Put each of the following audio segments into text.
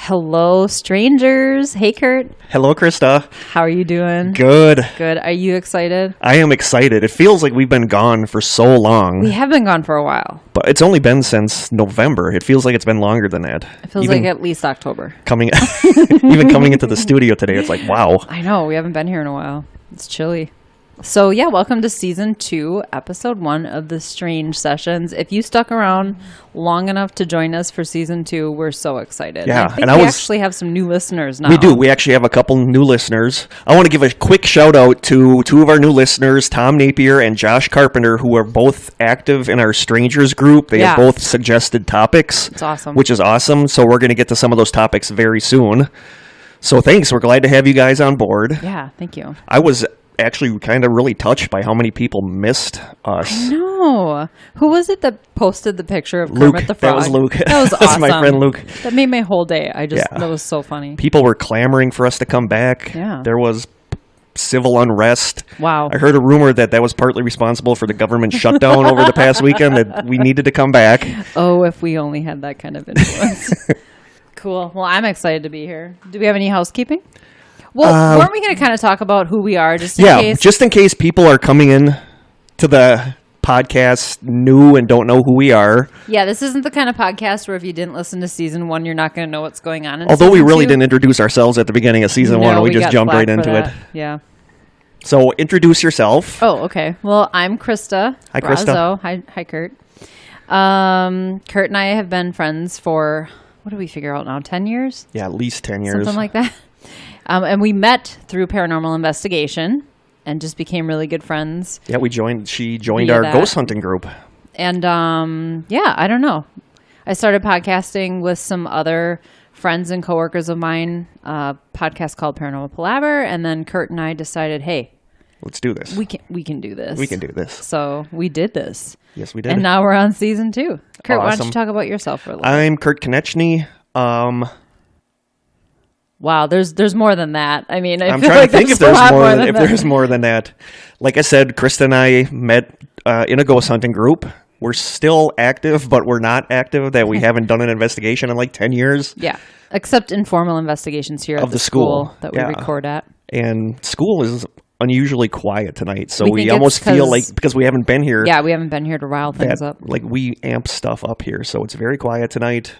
Hello, strangers. Hey, Kurt. Hello, Krista. How are you doing? Good. Good. Are you excited? I am excited. It feels like we've been gone for so long. We have been gone for a while. But it's only been since November. It feels like it's been longer than that. It feels like at least October. Even coming into the studio today, it's like, wow. I know. We haven't been here in a while. It's chilly. So, yeah, welcome to Season 2, Episode 1 of The Strange Sessions. If you stuck around long enough to join us for Season 2, we're so excited. Yeah, I think we actually have some new listeners now. We do. We actually have a couple new listeners. I want to give a quick shout-out to two of our new listeners, Tom Napier and Josh Carpenter, who are both active in our Strangers group. They have both suggested topics. It's awesome. Which is awesome. So we're going to get to some of those topics very soon. So thanks. We're glad to have you guys on board. Yeah, thank you. I was actually kind of really touched by how many people missed us. I know. Who was it that posted the picture of Luke. Kermit the Frog? That was Luke. That was awesome. That's my friend Luke. That made my whole day. That was so funny. People were clamoring for us to come back. Yeah. There was civil unrest. Wow. I heard a rumor that was partly responsible for the government shutdown over the past weekend, that we needed to come back. Oh, if we only had that kind of influence. Cool. Well, I'm excited to be here. Do we have any housekeeping? Well, weren't we going to kind of talk about who we are just in case? Just in case people are coming in to the podcast new and don't know who we are. Yeah, this isn't the kind of podcast where if you didn't listen to Season 1, you're not going to know what's going on in Although we really 2. didn't introduce ourselves at the beginning of Season 1. We just jumped right into it. Yeah. So introduce yourself. Oh, okay. Well, I'm Krista. Hi, Krista. Hi, Kurt. Kurt and I have been friends for, what do we figure out now, 10 years? Yeah, at least 10 years. Something like that. And we met through Paranormal Investigation and just became really good friends. Yeah, she joined our ghost hunting group. And I don't know. I started podcasting with some other friends and coworkers of mine, a podcast called Paranormal Palaver, and then Kurt and I decided, hey, let's do this. We can do this. We can do this. So we did this. Yes, we did. And now we're on Season 2. Kurt, awesome. why don't you talk about yourself for a little bit? I'm Kurt Konechny. Wow, there's more than that. I mean, I'm feel trying like to think if there's more than that. Like I said, Krista and I met in a ghost hunting group. We're still active, but we're not active. That we haven't done an investigation in like 10 years. Yeah, except informal investigations here at the school that we record at. And school is unusually quiet tonight, so we think almost feel like, because we haven't been here. Yeah, we haven't been here to rile things up. Like we amp stuff up here, so it's very quiet tonight.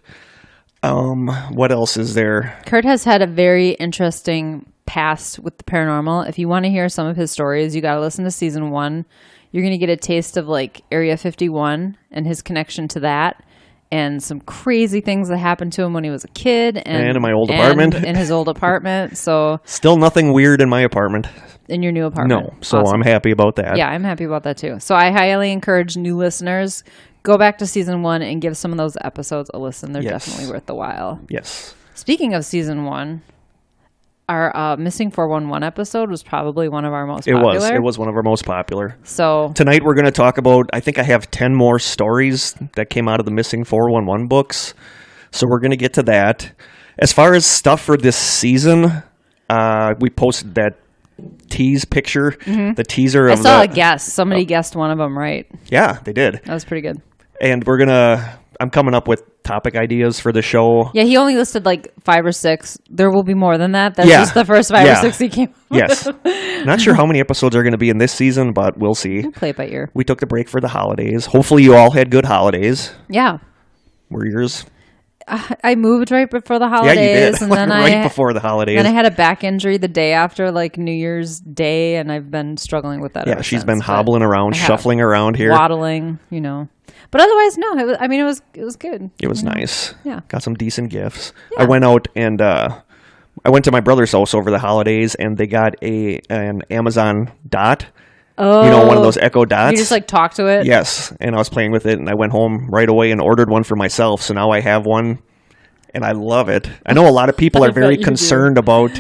What else is there? Kurt has had a very interesting past with the paranormal. If you want to hear some of his stories, you got to listen to Season 1. You're going to get a taste of like Area 51 and his connection to that, and some crazy things that happened to him when he was a kid, and in my old apartment. In his old apartment. So still nothing weird in my apartment. In your new apartment. No, so awesome. I'm happy about that. Yeah, I'm happy about that too. So I highly encourage new listeners, go back to Season 1 and give some of those episodes a listen. They're definitely worth the while. Yes. Speaking of Season 1, our Missing 411 episode was probably one of our most popular. It was one of our most popular. So tonight we're going to talk about, I think I have 10 more stories that came out of the Missing 411 books. So we're going to get to that. As far as stuff for this season, we posted that tease picture, the teaser of I saw a guess. Somebody guessed one of them right. Yeah, they did. That was pretty good. And I'm coming up with topic ideas for the show. Yeah, he only listed like 5 or 6. There will be more than that. That's just the first 5 or 6 he came up Yes. Not sure how many episodes are going to be in this season, but we'll see. We'll play it by ear. We took the break for the holidays. Hopefully you all had good holidays. Yeah. Were yours? I moved right before the holidays. Yeah, you did. And then right before the holidays. Then I had a back injury the day after, like New Year's Day, and I've been struggling with that ever she's since, been hobbling around, shuffling around here. Waddling, But otherwise, no. It was good. It was nice. Yeah. Got some decent gifts. Yeah. I went out and I went to my brother's house over the holidays, and they got an Amazon Dot. Oh. One of those Echo Dots. You just like talk to it? Yes. And I was playing with it, and I went home right away and ordered one for myself. So now I have one, and I love it. I know a lot of people are very concerned about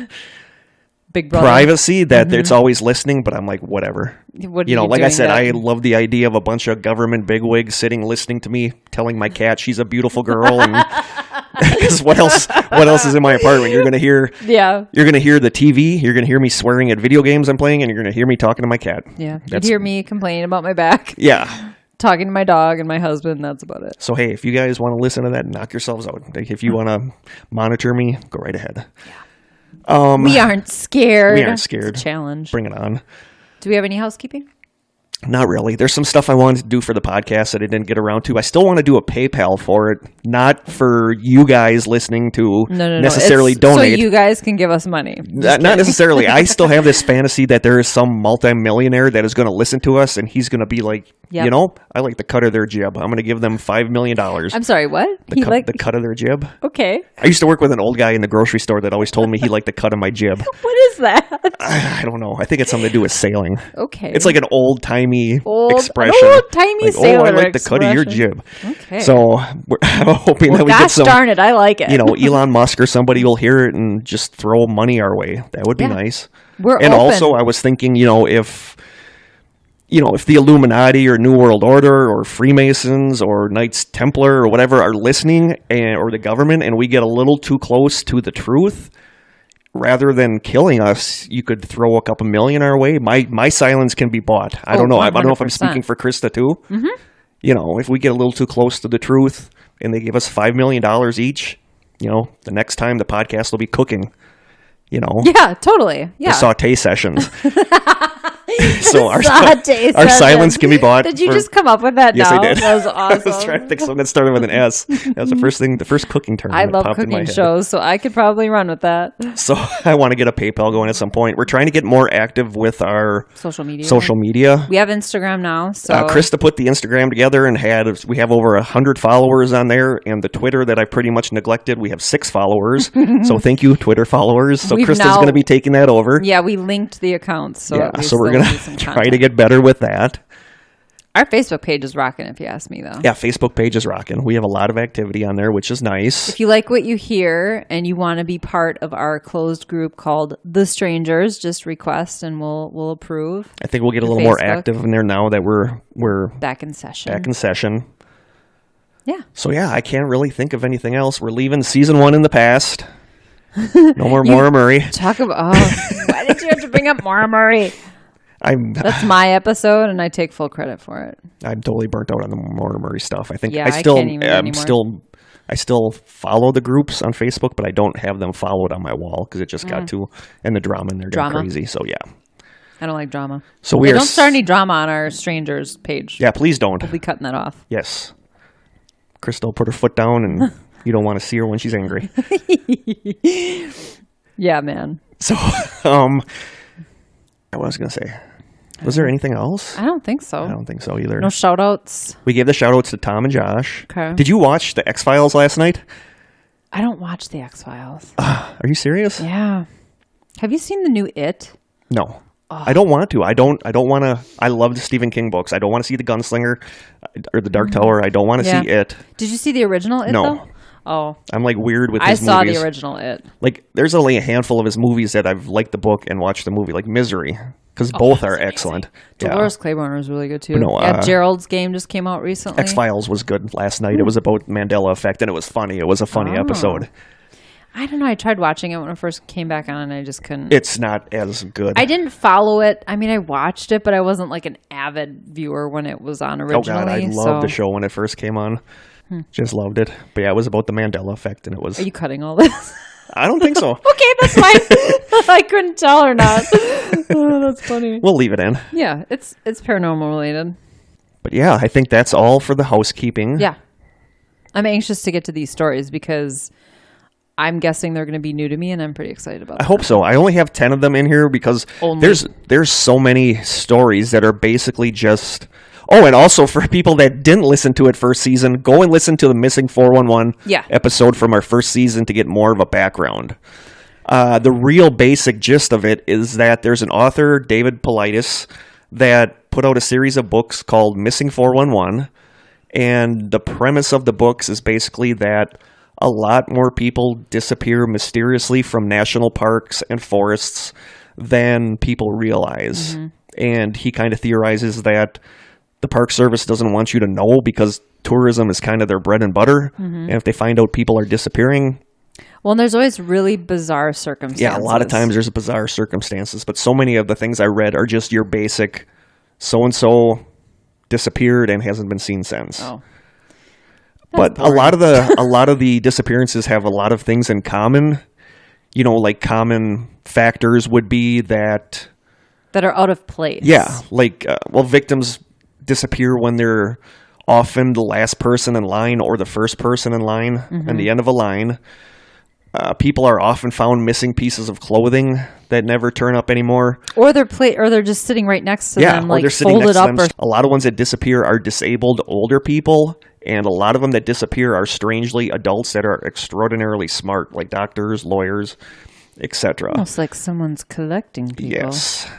Big Brother privacy, that it's always listening, but I'm like, whatever. What like I said, I love the idea of a bunch of government bigwigs sitting listening to me telling my cat she's a beautiful girl, and because what else is in my apartment? You're gonna hear the TV, you're gonna hear me swearing at video games I'm playing, and you're gonna hear me talking to my cat. You'd hear me complaining about my back. Yeah. talking to my dog and my husband. That's about it. So, hey, if you guys want to listen to that, knock yourselves out. If you want to monitor me, go right ahead. Yeah. We aren't scared. We aren't scared. It's a challenge. Bring it on. Do we have any housekeeping? Not really. There's some stuff I wanted to do for the podcast that I didn't get around to. I still want to do a PayPal for it, not for you guys listening to necessarily donate. So you guys can give us money. Not necessarily. I still have this fantasy that there is some multimillionaire that is going to listen to us, and he's going to be like, you know, I like the cut of their jib. I'm going to give them $5 million. I'm sorry, what? The cut of their jib. Okay. I used to work with an old guy in the grocery store that always told me he liked the cut of my jib. What is that? I don't know. I think it's something to do with sailing. Okay. It's like an old-timey expression. Old-timey sailor I like the cut of your jib. Okay. So I'm hoping that we get some... darn it, I like it. You know, Elon Musk or somebody will hear it and just throw money our way. That would be nice. We're and open. Also, I was thinking, if the Illuminati or New World Order or Freemasons or Knights Templar or whatever are listening, or the government, and we get a little too close to the truth, rather than killing us, you could throw a couple million our way. My silence can be bought. I don't know. 100%. I don't know if I'm speaking for Krista too. Mm-hmm. If we get a little too close to the truth and they give us $5 million each, the next time the podcast will be cooking. Yeah, totally. Yeah. The saute sessions. So our our silence can be bought. Did you just come up with that? Yes, now? I did. That was awesome. I was trying to think something that started with an S. That was the first cooking term. I love cooking shows, so I could probably run with that. So I want to get a PayPal going at some point. We're trying to get more active with our social media. We have Instagram now. So Krista put the Instagram together and we have over 100 followers on there, and the Twitter that I pretty much neglected, we have 6 followers. So thank you, Twitter followers. So Krista's going to be taking that over. Yeah, we linked the accounts. So we're going to try to get better with that. Our Facebook page is rocking, if you ask me, though. Yeah, Facebook page is rocking. We have a lot of activity on there, which is nice. If you like what you hear and you want to be part of our closed group called The Strangers, just request and we'll approve. I think we'll get a little more active in there now that we're back in session. Yeah. So yeah, I can't really think of anything else. We're leaving season 1 in the past. No more Maura Murray. Talk about why did you have to bring up Maura Murray? That's my episode, and I take full credit for it. I'm totally burnt out on the Maura Murray stuff. I think I can't even anymore. I still follow the groups on Facebook, but I don't have them followed on my wall because it just got too, and the drama in there got crazy. So yeah, I don't like drama. So don't start any drama on our strangers page. Yeah, please don't. We'll be cutting that off. Yes, Crystal put her foot down, and you don't want to see her when she's angry. Yeah, man. So, what was I going to say? Was there anything else? I don't think so. I don't think so either. No shout-outs? We gave the shout-outs to Tom and Josh. Okay. Did you watch the X-Files last night? I don't watch the X-Files. Are you serious? Yeah. Have you seen the new It? No. Oh. I don't want to. I don't want to. I love the Stephen King books. I don't want to see The Gunslinger or The Dark Tower. I don't want to see It. Did you see the original It, though? Oh. I'm like weird with his movies. I saw the original It. Like, there's only a handful of his movies that I've liked the book and watched the movie, like Misery, because both are excellent. Dolores Claiborne was really good, too. No, Gerald's Game just came out recently. X-Files was good last night. It was about Mandela Effect, and it was funny. It was a funny episode. I don't know. I tried watching it when it first came back on, and I just couldn't. It's not as good. I didn't follow it. I mean, I watched it, but I wasn't like an avid viewer when it was on originally. Oh, God. I loved the show when it first came on. Just loved it. But yeah, it was about the Mandela Effect, and it was... Are you cutting all this? I don't think so. Okay, that's fine. I couldn't tell or not. Oh, that's funny. We'll leave it in. Yeah, it's paranormal related. But yeah, I think that's all for the housekeeping. Yeah. I'm anxious to get to these stories because I'm guessing they're going to be new to me, and I'm pretty excited about them. I hope so. I only have 10 of them in here because there's so many stories that are basically just... Oh, and also for people that didn't listen to it first season, go and listen to the Missing 411 episode from our first season to get more of a background. The real basic gist of it is that there's an author, David Paulides, that put out a series of books called Missing 411. And the premise of the books is basically that a lot more people disappear mysteriously from national parks and forests than people realize. Mm-hmm. And he kind of theorizes that the Park Service doesn't want you to know because tourism is kind of their bread and butter. Mm-hmm. And if they find out people are disappearing... Well, and there's always really bizarre circumstances. Yeah, a lot of times there's bizarre circumstances. But so many of the things I read are just your basic so-and-so disappeared and hasn't been seen since. Oh. But a lot of the disappearances have a lot of things in common. You know, like common factors would be that are out of place. Yeah, like victims disappear when they're often the last person in line or the first person in line and the end of a line. People are often found missing pieces of clothing that never turn up anymore. Or they're just sitting right next to them, or like they're sitting folded next to up. them. A lot of ones that disappear are disabled older people, and a lot of them that disappear are strangely adults that are extraordinarily smart, like doctors, lawyers, etc. Almost like someone's collecting people. Yes.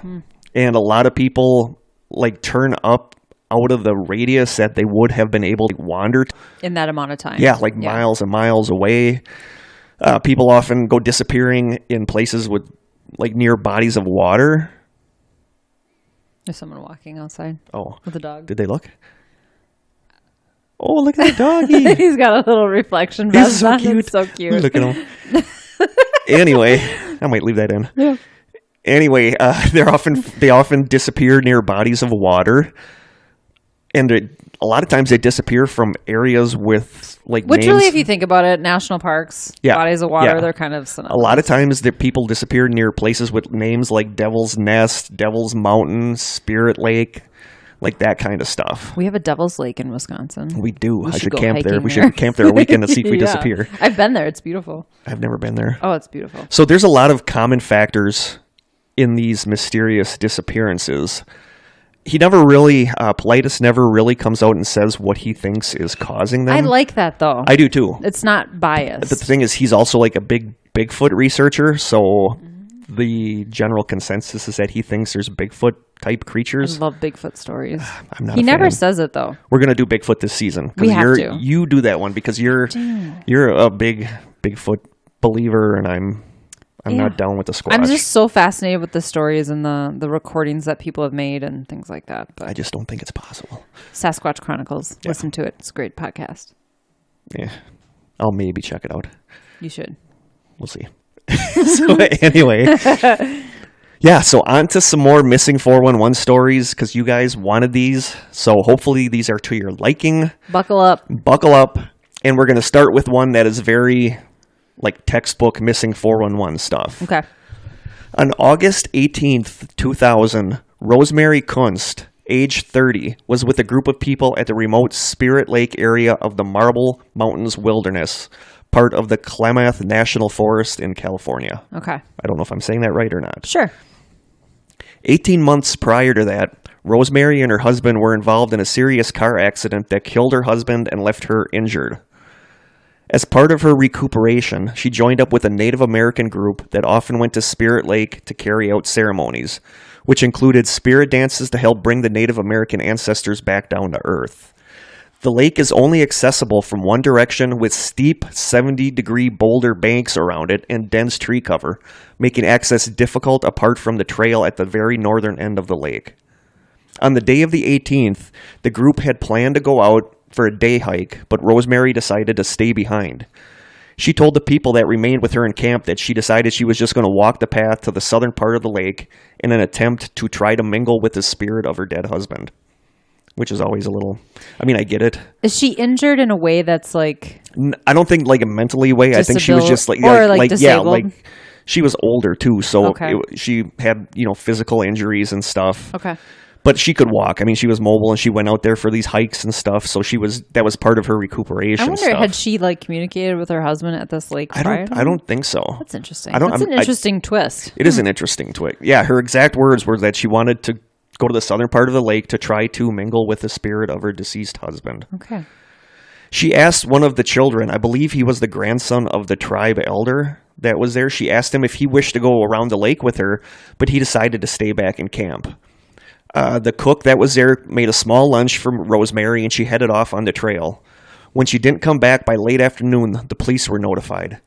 And a lot of people like turn up out of the radius that they would have been able to wander in that amount of time. Yeah, miles and miles away. People often go disappearing in places with like near bodies of water. There's someone walking outside. Oh, with a dog. Did they look? Oh, look at the doggy. He's got a little reflection vest on. It's so cute. Look at him. Anyway, I might leave that in. Yeah. Anyway, they often disappear near bodies of water, and a lot of times they disappear from areas with like which names. Really, if you think about it, national parks, bodies of water, they're kind of synonymous. A lot of times that people disappear near places with names like Devil's Nest, Devil's Mountain, Spirit Lake, like that kind of stuff. We have a Devil's Lake in Wisconsin. We do. I should go camp there. We there. should camp there a weekend to see if we disappear. I've been there. It's beautiful. I've never been there. Oh, it's beautiful. So there's a lot of common factors in these mysterious disappearances. He never really, Paulides never really comes out and says what he thinks is causing them. I like that, though. I do, too. It's not biased. The thing is, he's also like a big Bigfoot researcher, so the general consensus is that he thinks there's Bigfoot-type creatures. I love Bigfoot stories. I'm not He a never fan. says it, though. We're going to do Bigfoot this season. We have to. You do that one because you're a big Bigfoot believer, and I'm not down with the Squatch. I'm just so fascinated with the stories and the recordings that people have made and things like that. But I just don't think it's possible. Sasquatch Chronicles. Yeah. Listen to it. It's a great podcast. Yeah. I'll maybe check it out. You should. We'll see. So anyway. Yeah, so on to some more missing 411 stories because you guys wanted these. So hopefully these are to your liking. Buckle up. And we're going to start with one that is very like textbook missing 411 stuff. Okay. On August 18th, 2000, Rosemary Kunst, age 30, was with a group of people at the remote Spirit Lake area of the Marble Mountains Wilderness, part of the Klamath National Forest in California. Okay. I don't know if I'm saying that right or not. Sure. 18 months prior to that, Rosemary and her husband were involved in a serious car accident that killed her husband and left her injured. As part of her recuperation, she joined up with a Native American group that often went to Spirit Lake to carry out ceremonies, which included spirit dances to help bring the Native American ancestors back down to earth. The lake is only accessible from one direction with steep 70-degree boulder banks around it and dense tree cover, making access difficult apart from the trail at the very northern end of the lake. On the day of the 18th, the group had planned to go out for a day hike, but Rosemary decided to stay behind. She told the people that remained with her in camp that she decided she was just going to walk the path to the southern part of the lake in an attempt to try to mingle with the spirit of her dead husband. Which is always a little... I mean, I get it. Is she injured in a way that's like... I don't think like a mentally way. I think she was just like... Or like disabled? Yeah, like she was older too, so okay. She had, physical injuries and stuff. Okay. But she could walk. I mean, she was mobile and she went out there for these hikes and stuff, so that was part of her recuperation. I wonder, had she like communicated with her husband at this lake prior? I don't think so. That's interesting. That's an interesting twist. It is an interesting twist. Yeah, her exact words were that she wanted to go to the southern part of the lake to try to mingle with the spirit of her deceased husband. Okay. She asked one of the children, I believe he was the grandson of the tribe elder that was there, she asked him if he wished to go around the lake with her, but he decided to stay back in camp. The cook that was there made a small lunch for Rosemary, and she headed off on the trail. When she didn't come back by late afternoon, the police were notified.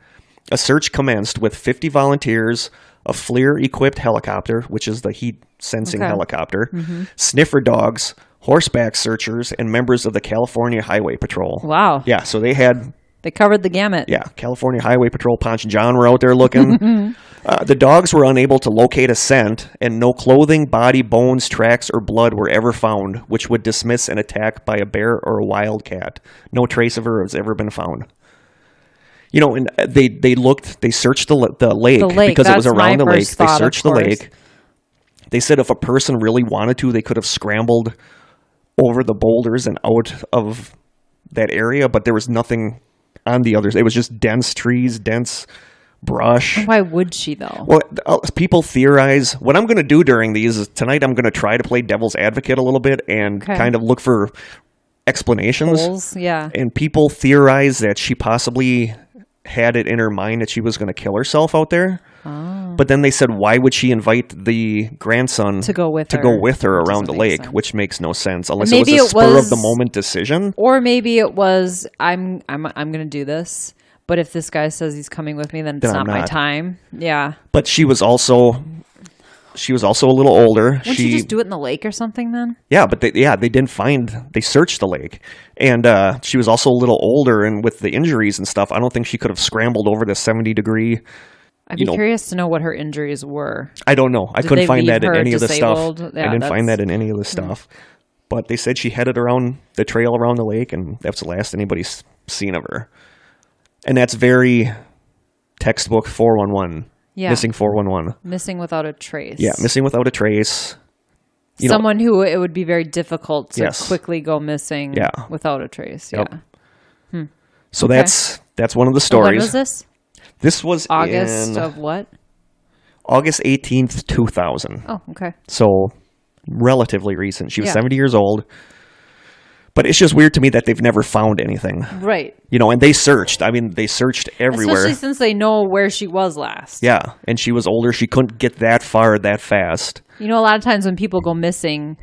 A search commenced with 50 volunteers, a FLIR-equipped helicopter, which is the heat-sensing helicopter, sniffer dogs, horseback searchers, and members of the California Highway Patrol. Wow. Yeah, so they had They covered the gamut. Yeah, California Highway Patrol, Ponch and John were out there looking. The dogs were unable to locate a scent, and no clothing, body, bones, tracks, or blood were ever found, which would dismiss an attack by a bear or a wildcat. No trace of her has ever been found. You know, and they searched the lake because it was around the lake. They searched the lake. They said if a person really wanted to, they could have scrambled over the boulders and out of that area, but there was nothing on the others. It was just dense trees, dense brush. Why would she, though? Well, people theorize. What I'm going to do during these is tonight I'm going to try to play devil's advocate a little bit and kind of look for explanations. Holes, yeah. And people theorize that she possibly had it in her mind that she was going to kill herself out there. Oh. But then they said, why would she invite the grandson to go with her around the lake, which makes no sense unless it was a spur of the moment decision. Or maybe it was, I'm going to do this, but if this guy says he's coming with me, then it's not my time. Yeah. But she was also a little older. Wouldn't she just do it in the lake or something then? Yeah, but they didn't find. They searched the lake, and she was also a little older, and with the injuries and stuff, I don't think she could have scrambled over the 70-degree. I'd be curious to know what her injuries were. I don't know. I couldn't find that in any of the stuff. Yeah, I didn't find that in any of the stuff. But they said she headed around the trail around the lake, and that's the last anybody's seen of her. And that's very textbook 411. Yeah. Missing 411. Missing without a trace. Yeah, missing without a trace. Someone who it would be very difficult to quickly go missing without a trace. Yep. Yeah. So that's one of the stories. When was this? This was August of what? August 18th, 2000. Oh, okay. So relatively recent. She was 70 years old. But it's just weird to me that they've never found anything. Right. And they searched. I mean, they searched everywhere. Especially since they know where she was last. Yeah, and she was older. She couldn't get that far that fast. A lot of times when people go missing,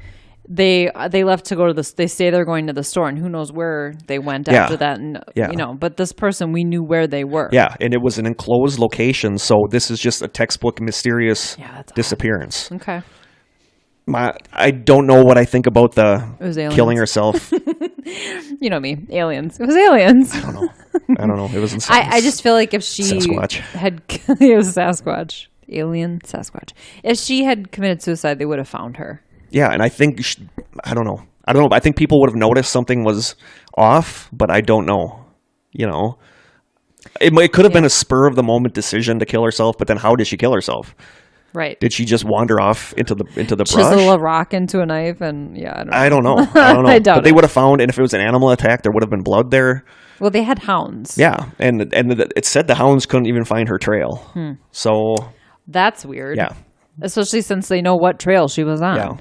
they left to go to they say they're going to the store, and who knows where they went after that. And, but this person, we knew where they were. Yeah, and it was an enclosed location, so this is just a textbook mysterious disappearance. Odd. Okay. I don't know what I think about the killing herself. You know me, aliens. It was aliens. I don't know. It was insane. I just feel like if she Sasquatch. it was Sasquatch, alien Sasquatch. If she had committed suicide, they would have found her. Yeah, and I think I don't know. I think people would have noticed something was off, but I don't know. It could have been a spur of the moment decision to kill herself, but then how did she kill herself? Right. Did she just wander off into the brush? Chisel a rock into a knife and I don't know. I don't know. I doubt but they would have found, and if it was an animal attack, there would have been blood there. Well, they had hounds. Yeah, and it said the hounds couldn't even find her trail. So that's weird. Yeah. Especially since they know what trail she was on. Yeah.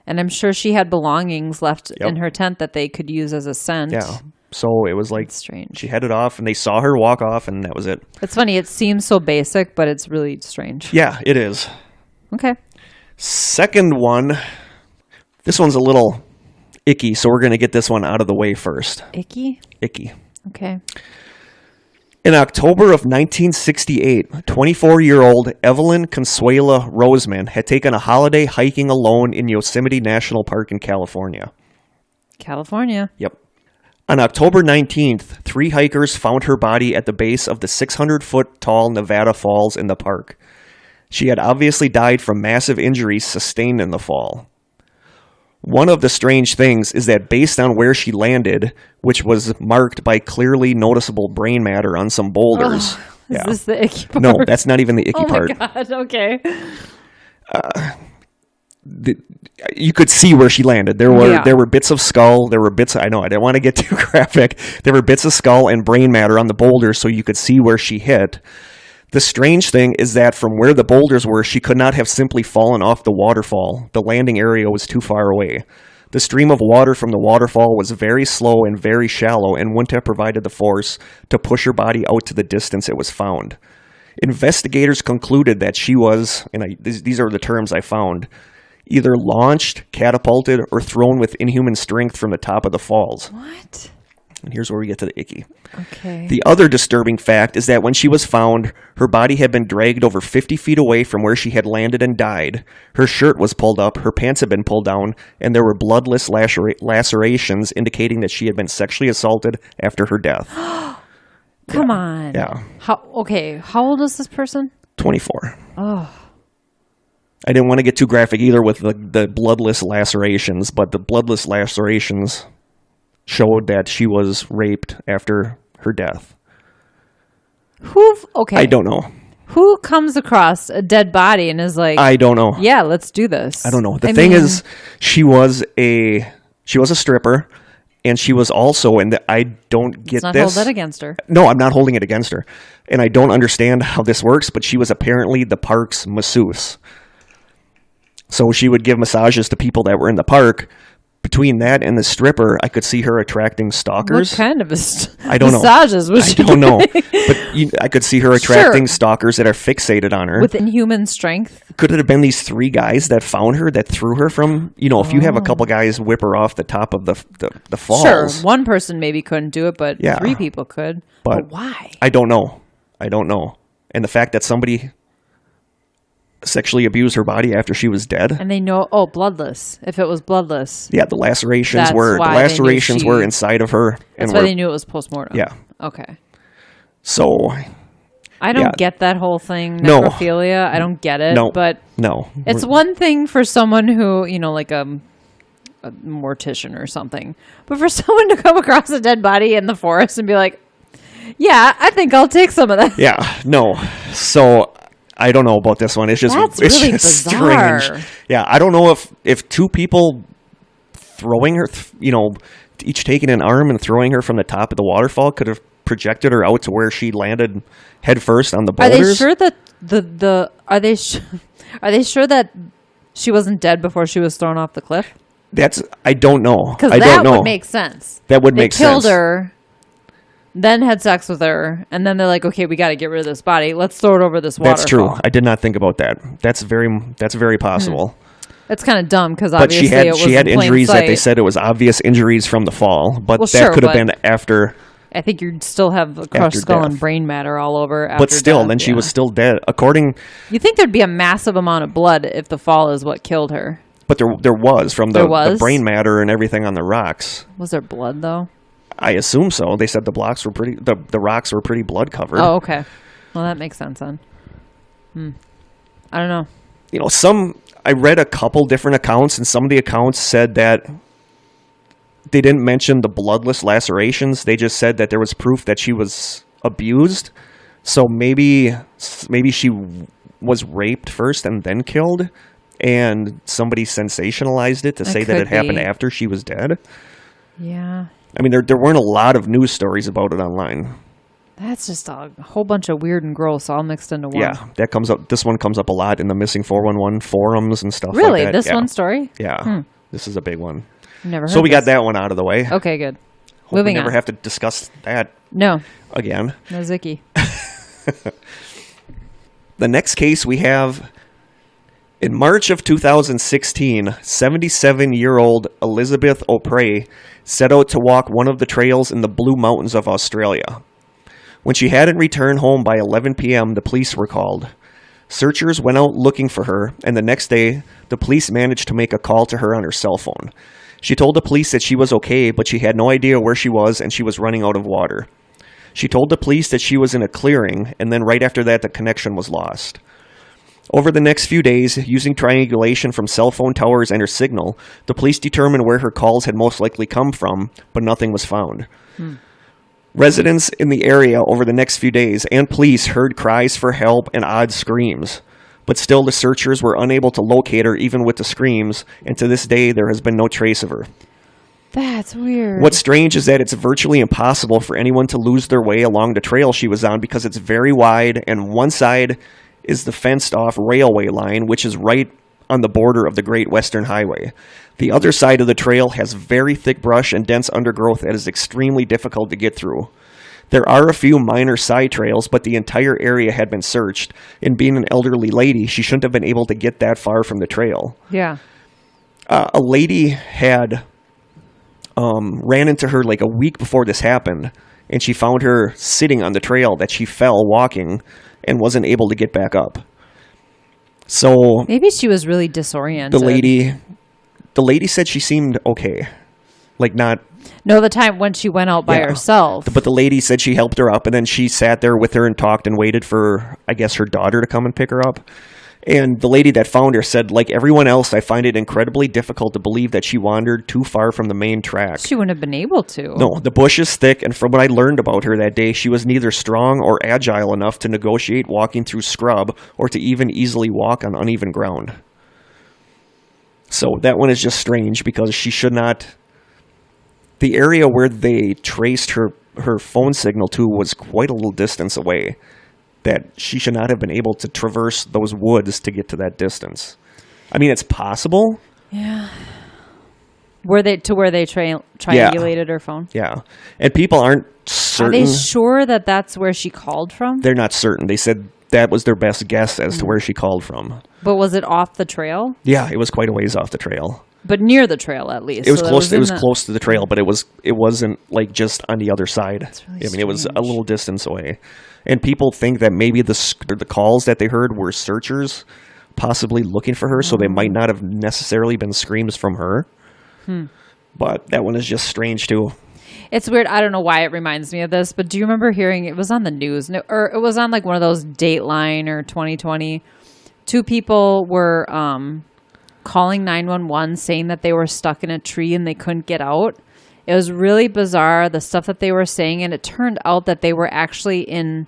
And I'm sure she had belongings left in her tent that they could use as a scent. Yeah. So it was like strange. She headed off, and they saw her walk off, and that was it. It's funny. It seems so basic, but it's really strange. Yeah, it is. Okay. Second one. This one's a little icky, so we're going to get this one out of the way first. Icky? Icky. Okay. In October of 1968, 24-year-old Evelyn Consuela Roseman had taken a holiday hiking alone in Yosemite National Park in California. California? Yep. On October 19th, 3 hikers found her body at the base of the 600-foot-tall Nevada Falls in the park. She had obviously died from massive injuries sustained in the fall. One of the strange things is that based on where she landed, which was marked by clearly noticeable brain matter on some boulders. Is this the icky part? No, that's not even the icky part. Oh my God, okay. You could see where she landed. There were bits of skull. There were bits. I didn't want to get too graphic. There were bits of skull and brain matter on the boulders, so you could see where she hit. The strange thing is that from where the boulders were, she could not have simply fallen off the waterfall. The landing area was too far away. The stream of water from the waterfall was very slow and very shallow and wouldn't have provided the force to push her body out to the distance it was found. Investigators concluded that she was, and these are the terms I found, either launched, catapulted, or thrown with inhuman strength from the top of the falls. What? And here's where we get to the icky. Okay. The other disturbing fact is that when she was found, her body had been dragged over 50 feet away from where she had landed and died. Her shirt was pulled up, her pants had been pulled down, and there were bloodless lacerations indicating that she had been sexually assaulted after her death. Come on. Yeah. How old is this person? 24. Oh. I didn't want to get too graphic either with the bloodless lacerations, but the bloodless lacerations showed that she was raped after her death. I don't know. Who comes across a dead body and is like, I don't know. Yeah, let's do this. I don't know. The thing is, she was a stripper, and she was also, and I don't get let's not this. hold that against her. No, I'm not holding it against her. And I don't understand how this works, but she was apparently the park's masseuse. So she would give massages to people that were in the park. Between that and the stripper, I could see her attracting stalkers. What kind of I don't know. massages was she I don't know. doing? But I could see her attracting stalkers that are fixated on her. With inhuman strength? Could it have been these 3 guys that found her, that threw her from, if you have a couple guys whip her off the top of the falls. Sure, one person maybe couldn't do it, but 3 people could. But why? I don't know. And the fact that somebody sexually abused her body after she was dead. And they know, bloodless. If it was bloodless. Yeah, the lacerations were inside of her. That's why they knew it was postmortem. Yeah. Okay. So I don't get that whole thing, necrophilia. I don't get it. No. But it's one thing for someone who, like a mortician or something. But for someone to come across a dead body in the forest and be like, yeah, I think I'll take some of that. Yeah, no. So I don't know about this one. It's just really bizarre. Strange. Yeah, I don't know if 2 people throwing her, each taking an arm and throwing her from the top of the waterfall could have projected her out to where she landed head first on the boulders. Are they sure that are they sure that she wasn't dead before she was thrown off the cliff? I don't know. Because that would make sense. That would make sense. They killed her, then had sex with her, and then they're like, okay, we got to get rid of this body. Let's throw it over this waterfall. That's true. I did not think about that. That's very possible. It's kind of dumb because obviously she had injuries that they said it was obvious injuries from the fall, but that could have been after. I think you'd still have a crushed skull and brain matter all over. But still, then she was still dead. You think there'd be a massive amount of blood if the fall is what killed her? But there was from the brain matter and everything on the rocks. Was there blood though? I assume so. They said the rocks were pretty blood covered. Oh, okay. Well, that makes sense then. I don't know. I read a couple different accounts, and some of the accounts said that they didn't mention the bloodless lacerations. They just said that there was proof that she was abused. So maybe she was raped first and then killed, and somebody sensationalized it to say that it happened after she was dead. Yeah. I mean, there weren't a lot of news stories about it online. That's just a whole bunch of weird and gross all mixed into one. Yeah, that comes up. This one comes up a lot in the Missing 411 forums and stuff really? like that. This one story? Yeah. This is a big one. Never heard So we got that one out of the way. Okay, good. Moving on. We never have to discuss that again. No Zicky. The next case we have, in March of 2016, 77-year-old Elizabeth O'Prey set out to walk one of the trails in the Blue Mountains of Australia. When she hadn't returned home by 11 p.m., the police were called. Searchers went out looking for her, and the next day, the police managed to make a call to her on her cell phone. She told the police that she was okay, but she had no idea where she was, and she was running out of water. She told the police that she was in a clearing, and then right after that, the connection was lost. Over the next few days, using triangulation from cell phone towers and her signal, the police determined where her calls had most likely come from, but nothing was found. Residents in the area over the next few days and police heard cries for help and odd screams, but still the searchers were unable to locate her even with the screams, and to this day there has been no trace of her. That's weird. What's strange is that it's virtually impossible for anyone to lose their way along the trail she was on because it's very wide, and one side is the fenced-off railway line, which is right on the border of the Great Western Highway. The other side of the trail has very thick brush and dense undergrowth that is extremely difficult to get through. There are a few minor side trails, but the entire area had been searched, and being an elderly lady, she shouldn't have been able to get that far from the trail. Yeah. A lady had ran into her like a week before this happened, and she found her sitting on the trail that she fell walking and wasn't able to get back up. So maybe she was really disoriented. The lady said she seemed okay, like not No, the time when she went out by herself. But the lady said she helped her up, and then she sat there with her and talked and waited for, I guess, her daughter to come and pick her up. And the lady that found her said, like everyone else, I find it incredibly difficult to believe that she wandered too far from the main track. She wouldn't have been able to. No, the bush is thick, and from what I learned about her that day, she was neither strong or agile enough to negotiate walking through scrub or to even easily walk on uneven ground. So that one is just strange because she should not... The area where they traced her phone signal to was quite a little distance away. That she should not have been able to traverse those woods to get to that distance. I mean, it's possible. Yeah. Where they triangulated her phone? Yeah. And people aren't certain. Are they sure that that's where she called from? They're not certain. They said that was their best guess as to where she called from. But was it off the trail? Yeah, it was quite a ways off the trail. But near the trail, at least. It was close. It was close to the trail, but it wasn't like just on the other side. That's really I mean, it was a little distance away. And people think that maybe the calls that they heard were searchers possibly looking for her, so they might not have necessarily been screams from her. But that one is just strange, too. It's weird. I don't know why it reminds me of this, but do you remember hearing it was on the news, or it was on like one of those Dateline or 2020? Two people were calling 911 saying that they were stuck in a tree and they couldn't get out. It was really bizarre, the stuff that they were saying, and it turned out that they were actually in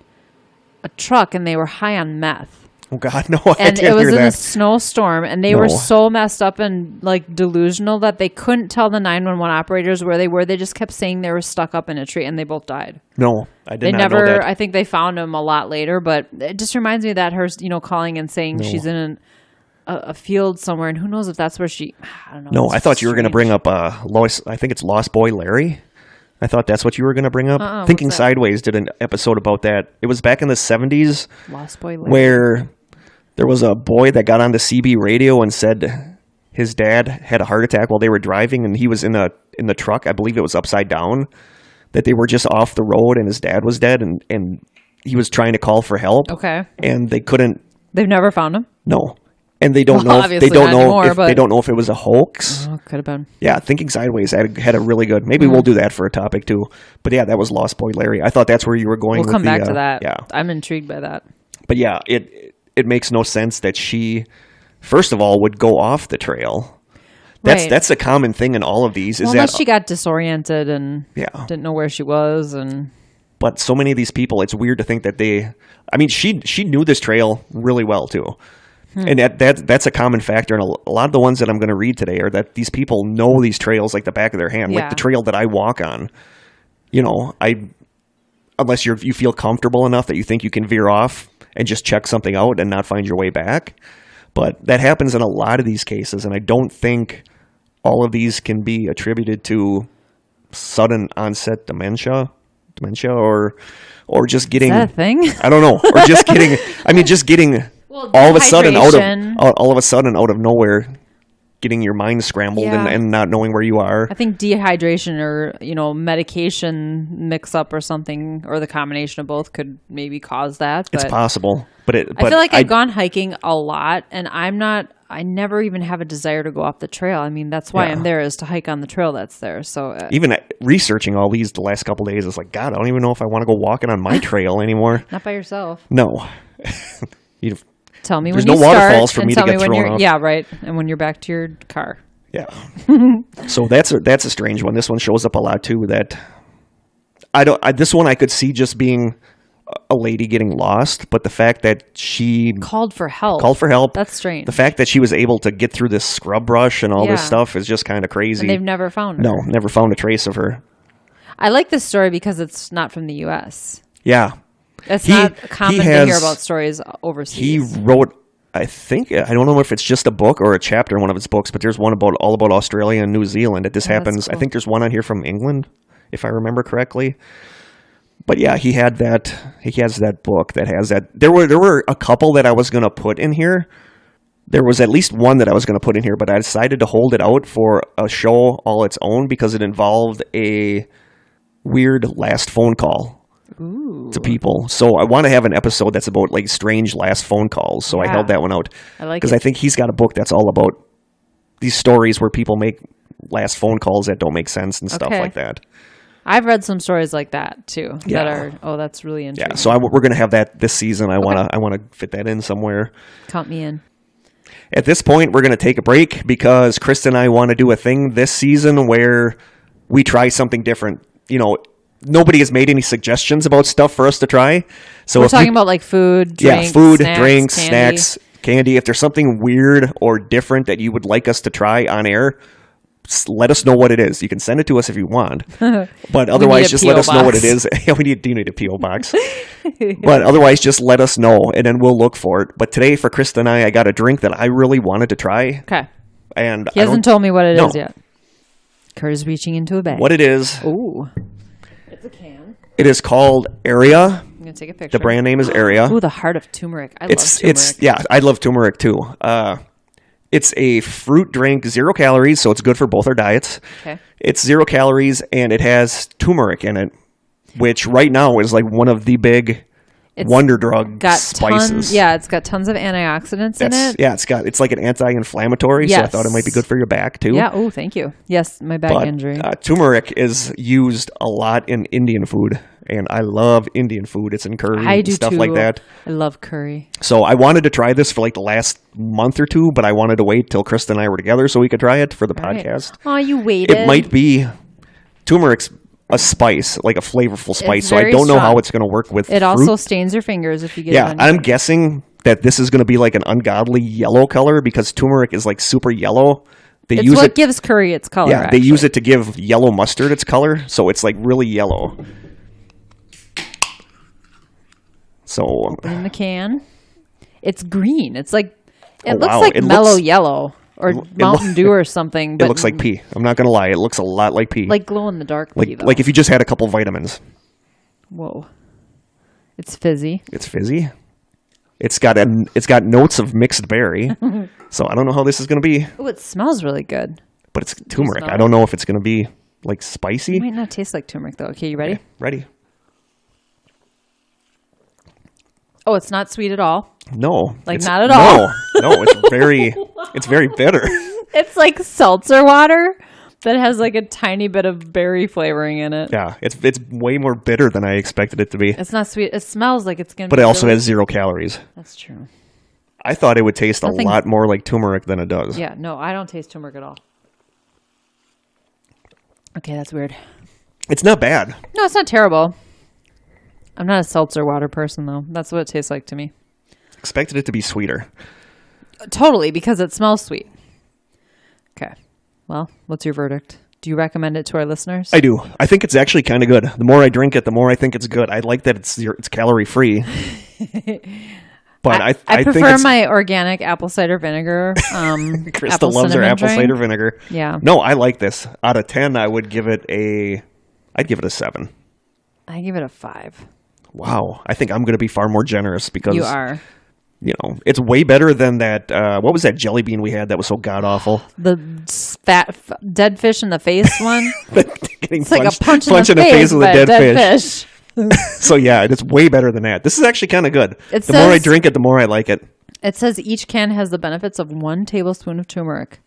a truck and they were high on meth. Oh, God, no, I and didn't it was hear in that. a snowstorm, and they were so messed up and like delusional that they couldn't tell the 911 operators where they were. They just kept saying they were stuck up in a tree, and they both died. No, I did not know that. I think they found them a lot later, but it just reminds me of that her, calling and saying she's in a field somewhere, and who knows if that's where she... I don't know. No, I thought you were going to bring up Lois. I think it's Lost Boy Larry. I thought that's what you were going to bring up. Thinking Sideways did an episode about that. It was back in the 70s. Lost Boy Larry. Where there was a boy that got on the CB radio and said his dad had a heart attack while they were driving, and he was in the truck. I believe it was upside down. That they were just off the road, and his dad was dead, and he was trying to call for help. Okay. And they couldn't. They've never found him? No. And they don't know. They don't know if it was a hoax. Oh, could have been. Yeah, Thinking Sideways had a really good. Maybe we'll do that for a topic too. But yeah, that was Lost Boy Larry. I thought that's where you were going. We'll come back to that. Yeah, I'm intrigued by that. But yeah, it makes no sense that she, first of all, would go off the trail. That's a common thing in all of these. Unless she got disoriented and didn't know where she was But so many of these people, it's weird to think that they. I mean, she knew this trail really well too. And that's a common factor. And a lot of the ones that I'm going to read today are that these people know these trails like the back of their hand. Like the trail that I walk on, unless you feel comfortable enough that you think you can veer off and just check something out and not find your way back. But that happens in a lot of these cases. And I don't think all of these can be attributed to sudden onset dementia or just getting... Is that a thing? I don't know. Or just getting... I mean, just getting... Well, all of a sudden out of nowhere, getting your mind scrambled and not knowing where you are. I think dehydration or medication mix up or something, or the combination of both could maybe cause that. But it's possible, but I feel like I've gone hiking a lot, and I never even have a desire to go off the trail. I mean, that's why I'm there, is to hike on the trail that's there. So even researching all these the last couple of days, it's like, God, I don't even know if I want to go walking on my trail anymore. Not by yourself. No. Tell me There's when you no start, waterfalls for me to get thrown off. Yeah, right. And when you're back to your car. Yeah. So that's a strange one. This one shows up a lot too. That this one I could see just being a lady getting lost, but the fact that she called for help. That's strange. The fact that she was able to get through this scrub brush and all this stuff is just kind of crazy. And they've never found her. No, never found a trace of her. I like this story because it's not from the U.S. Yeah. It's not common to hear about stories overseas. He wrote, I don't know if it's just a book or a chapter in one of his books, but there's one all about Australia and New Zealand that this happens. Cool. I think there's one on here from England, if I remember correctly. But yeah, he has that book that has that. There were a couple that I was going to put in here. There was at least one that I was going to put in here, but I decided to hold it out for a show all its own because it involved a weird last phone call. Ooh. To people. So I want to have an episode that's about like strange last phone calls. So I held that one out. I like it. Because I think he's got a book that's all about these stories where people make last phone calls that don't make sense and stuff Okay. like that. I've read some stories like that too. Yeah. That are, oh, that's really intriguing. Yeah, so we're going to have that this season. I want to fit that in somewhere. Count me in. At this point, we're going to take a break because Krista and I want to do a thing this season where we try something different. You know, nobody has made any suggestions about stuff for us to try. So We're talking about like food, drinks, drinks, candy. snacks, candy. If there's something weird or different that you would like us to try on air, let us know what it is. You can send it to us if you want, but otherwise just let us know what it is. Yeah, we do need a P.O. box, but otherwise just let us know and then we'll look for it. But today for Krista and I got a drink that I really wanted to try. Okay. And he hasn't told me what it is No. yet. Kurt is reaching into a bag. What it is? Ooh. It's a can. It is called Area. I'm going to take a picture. The brand name is Area. Ooh, the heart of turmeric. I love turmeric. Yeah, I love turmeric too. It's a fruit drink, 0 calories, so it's good for both our diets. Okay. It's 0 calories, and it has turmeric in it, which right now is like one of the big wonder drug spices. It's got tons of antioxidants in it. Yeah, it's like an anti-inflammatory, so I thought it might be good for your back too. Yeah, oh, thank you. Yes, my back injury. Turmeric is used a lot in Indian food, and I love Indian food. It's in curry I and do stuff too. like that. I love curry. So I wanted to try this for like the last month or two, but I wanted to wait till Krista and I were together so we could try it for the podcast. Oh, you waited. It might be turmeric's a spice, like a flavorful spice, so I very don't know strong. how it's going to work with It fruit. also stains your fingers if you get it on your I'm fingers. guessing that this is going to be like an ungodly yellow color because turmeric is like super yellow. It's what gives curry its color. Yeah, they use it to give yellow mustard its color, so it's like really yellow. So in the can, it's green. It's like it looks wow. like It mellow looks- yellow or Mountain Dew or something. But it looks like pee. I'm not going to lie. It looks a lot like pee. like glow in the dark pee. Though. Like if you just had a couple vitamins. Whoa, it's fizzy. It's fizzy. It's got notes of mixed berry. So I don't know how this is going to be. Oh, it smells really good. But it's turmeric. smell I don't know if it's going to be like spicy. It might not taste like turmeric though. Okay, you ready? Okay, ready? Oh, it's not sweet at all. No. Not at all. No, it's very bitter. It's like seltzer water that has like a tiny bit of berry flavoring in it. Yeah, it's way more bitter than I expected it to be. It's not sweet. It smells like it's going to But be it also really- has 0 calories. That's true. I thought it would taste Nothing- a lot more like turmeric than it does. Yeah, no, I don't taste turmeric at all. Okay, that's weird. It's not bad. No, it's not terrible. I'm not a seltzer water person, though. That's what it tastes like to me. Expected it to be sweeter. Totally, because it smells sweet. Okay. Well, what's your verdict? Do you recommend it to our listeners? I do. I think it's actually kind of good. The more I drink it, the more I think it's good. I like that it's calorie free. But I prefer think it's, my organic apple cider vinegar. Krista apple loves her cinnamon apple drink. cider vinegar. Yeah. No, I like this. Out of 10, I would give it a 7. I give it a 5. Wow. I think I'm going to be far more generous because You are. You know, it's way better than that. What was that jelly bean we had that was so god awful? The dead fish in the face one. It's Like a punch in the face with a by dead, dead fish. So yeah, it's way better than that. This is actually kind of good. The more I drink it, the more I like it. It says each can has the benefits of 1 tablespoon of turmeric.